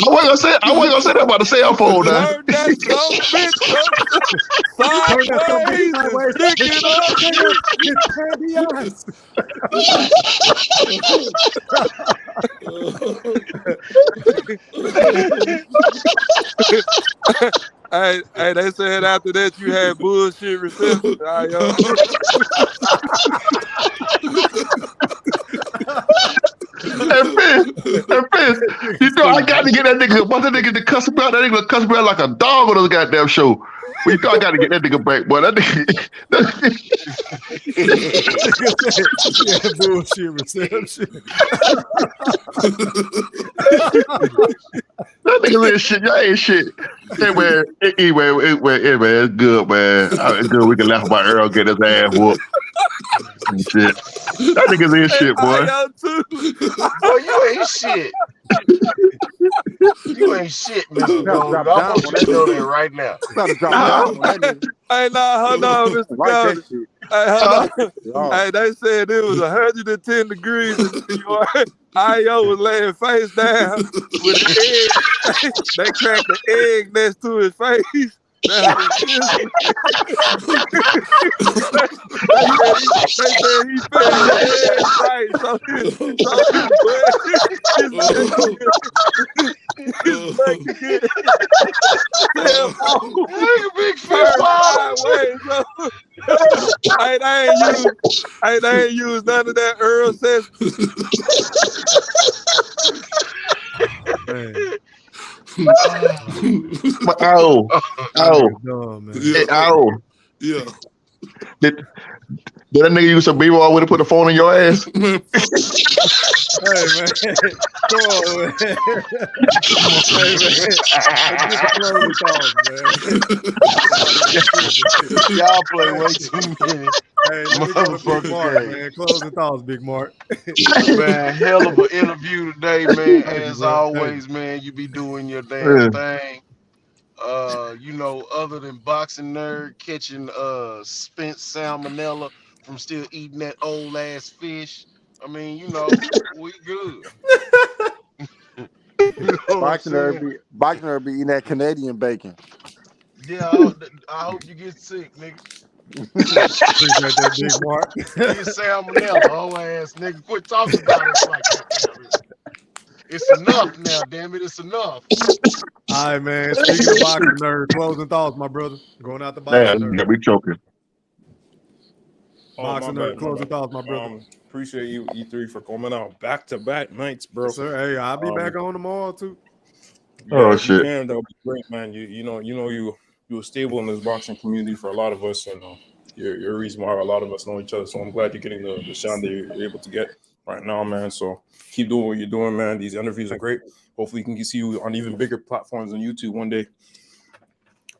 wasn't gonna say that about the cell phone now. Turn that sideways and stick it up. Hey, they said after that you had bullshit reception. And Fizz, I got to get that nigga. Once that nigga to cuss about that nigga cuss about like a dog on this goddamn show. Well, I got to get that nigga back, boy. That nigga bullshit reception. That nigga ain't shit. Y'all ain't shit. Anyway, it's good, man. It's good. We can laugh about Earl get his ass whooped. And shit. That nigga's in shit, boy. Boy, you ain't shit. You ain't shit, Mr. Golden. I'm gonna put that on there right now. Hey, hold on, Mr. Golden. Hey, hold on. Hey, they said it was 110 degrees in New York. Io was laying face down with an egg. They cracked the egg next to his face. They said he fed his legs right, so his butt, his butt could get step on Big fish sideways. So, they ain't used none of that Earl says. Yeah. Did that nigga use some B-roll when he put the phone in your ass? Hey man, come on, man. Hey man, let's get the closing thoughts, man. Y'all play way too many. Hey, let me go to Big Mark, man. Closing thoughts, Big Mark. Man, hell of an interview today, man. As always, man, you be doing your damn thing. You know, other than boxing nerd catching spent salmonella from still eating that old ass fish. I mean, you know, we good. You know what I'm saying? Boxing nerd be eating that Canadian bacon. Yeah, I hope you get sick, nigga. Appreciate that, Big Mark. Get salmonella, whole ass nigga. Quit talking about us like that now. It's enough now, damn it. It's enough. All right, man. Speaking of boxing nerd, closing thoughts, my brother. Going out the boxing nerd. Man, we choking. Boxing nerd, closing thoughts, my brother. Appreciate you, E3, for coming out back-to-back nights, bro. Yes, sir. Hey, I'll be back on tomorrow too. Yeah, if you can, that would be great, man. You were stable in this boxing community for a lot of us, and you're a reason why a lot of us know each other. So I'm glad you're getting the shine that you're able to get right now, man. So keep doing what you're doing, man. These interviews are great. Hopefully, we can see you on even bigger platforms on YouTube one day.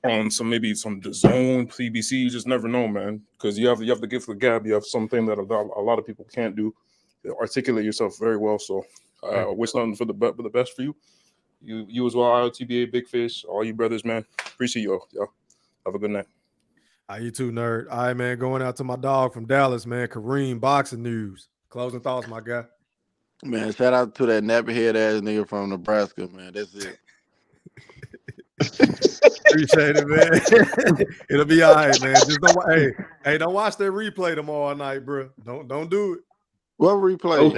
On maybe some DAZN, CBC, you just never know, man. Because you have the gift of the gab. You have something that a lot of people can't do. You articulate yourself very well. So wish nothing but the best for you. You as well, IOTBA, Big Fish, all you brothers, man. Appreciate you all. Have a good night. You too, nerd. All right, man. Going out to my dog from Dallas, man. Kareem, boxing news. Closing thoughts, my guy. Man, shout out to that nappy head ass nigga from Nebraska, man. That's it. Appreciate it, man. It'll be all right, man. Just don't don't watch that replay tomorrow night, bro. Don't do it. What replay?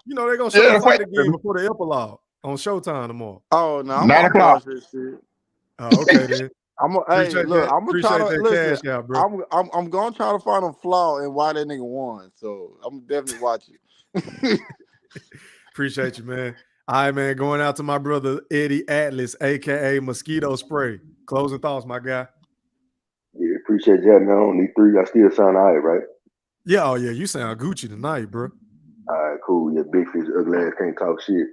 You know they're gonna show the fight again before the epilogue on Showtime tomorrow. Oh no, I'm 9 o'clock. Shit. Oh, okay then. I'm gonna try to listen. Cash out, bro. I'm gonna try to find a flaw in why that nigga won. So I'm definitely watching. Appreciate you, man. All right, man. Going out to my brother Eddie Atlas, aka Mosquito Spray. Closing thoughts, my guy. Yeah, appreciate that, man. On E3, I still sound all right, right? Yeah, oh yeah, you sound Gucci tonight, bro. All right, cool. Yeah, Big Fish, ugly ass can't talk shit.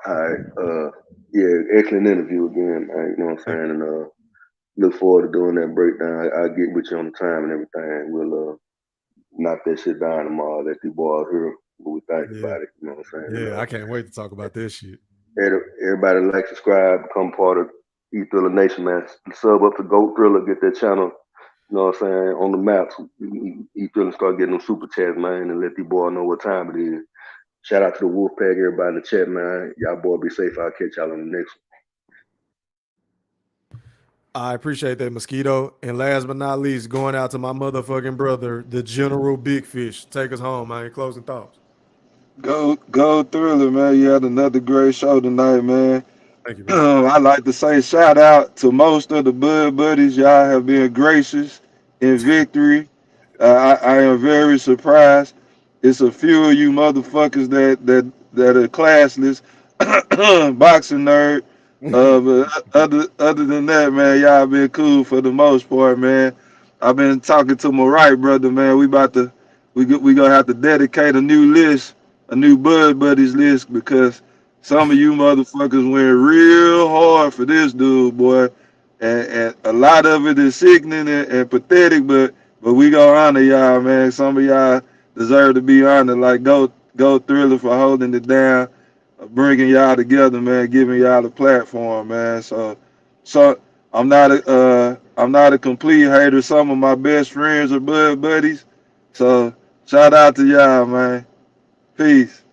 All right, yeah, excellent interview again, man. You know what I'm saying? And look forward to doing that breakdown. I'll get with you on the time and everything. We'll knock that shit down tomorrow. Let the boys hear what we think about it. You know what I'm saying? Yeah, I can't wait to talk about this shit. Everybody like, subscribe, become part of E-Thriller Nation, man. Sub up to Goat Thriller, get that channel, you know what I'm saying, on the maps. E-Thriller start getting them super chats, man, and let the boy know what time it is. Shout out to the Wolfpack, everybody in the chat, man. Y'all boy be safe. I'll catch y'all on the next one. I appreciate that, Mosquito. And last but not least, going out to my motherfucking brother, the General Big Fish. Take us home, man. Closing thoughts. Go Thriller, man. You had another great show tonight, man. Thank you, man. I'd like to say shout out to most of the Bud Buddies. Y'all have been gracious in victory. I am very surprised. It's a few of you motherfuckers that are classless, boxing nerd. But other than that, man, y'all been cool for the most part, man. I've been talking to my right brother, man. We gonna have to dedicate a new list, a new Bud Buddies list, because some of you motherfuckers went real hard for this dude, boy. And a lot of it is sickening and pathetic, but we gonna honor y'all, man. Some of y'all deserve to be honored, like Go Thriller for holding it down, bringing y'all together, man, giving y'all the platform, man. So I'm not a complete hater. Some of my best friends are Bud Buddies. So shout out to y'all, man. Peace.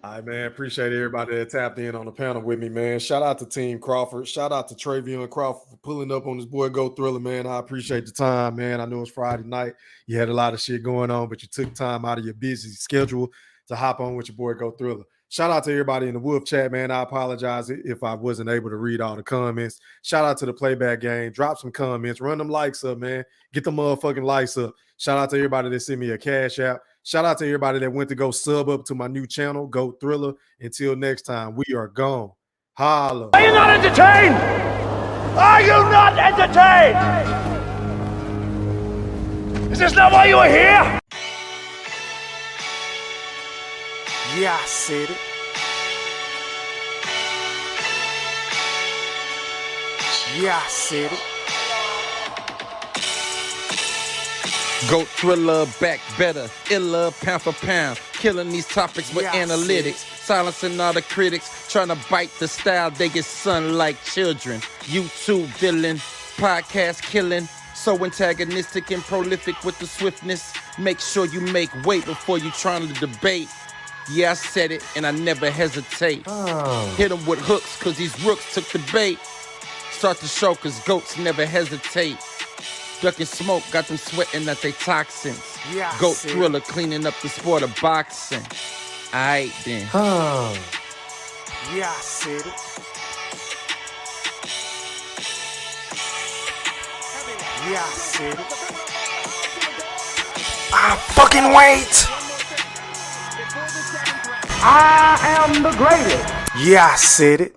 All right, man. Appreciate everybody that tapped in on the panel with me, man. Shout out to Team Crawford. Shout out to Travion Crawford for pulling up on this boy Go Thriller, man. I appreciate the time, man. I know it's Friday night. You had a lot of shit going on, but you took time out of your busy schedule to hop on with your boy Go Thriller. Shout out to everybody in the Wolf chat, man. I apologize if I wasn't able to read all the comments. Shout out to the Playback Game. Drop some comments. Run them likes up, man. Get the motherfucking likes up. Shout out to everybody that sent me a cash app. Shout out to everybody that went to go sub up to my new channel, Go Thriller. Until next time, we are gone. Holla. Are you not entertained? Are you not entertained? Is this not why you are here? Yeah, I said it. Yeah, I said it. Go Thriller, back better, iller, pound for pound, killing these topics with analytics, silencing all the critics, trying to bite the style, they get sun like children. YouTube villain, podcast killing, so antagonistic and prolific with the swiftness. Make sure you make weight before you trying to debate. Yeah, I said it, and I never hesitate. Hit them with hooks, cause these rooks took the bait. Start the show, cause goats never hesitate. Ducking smoke, got them sweating at they toxins. Yeah, Goat Thriller cleaning up the sport of boxing. Aight then. Yeah, I said it. Yeah, I said it. I fucking wait. I am the greatest. Yeah, I said it.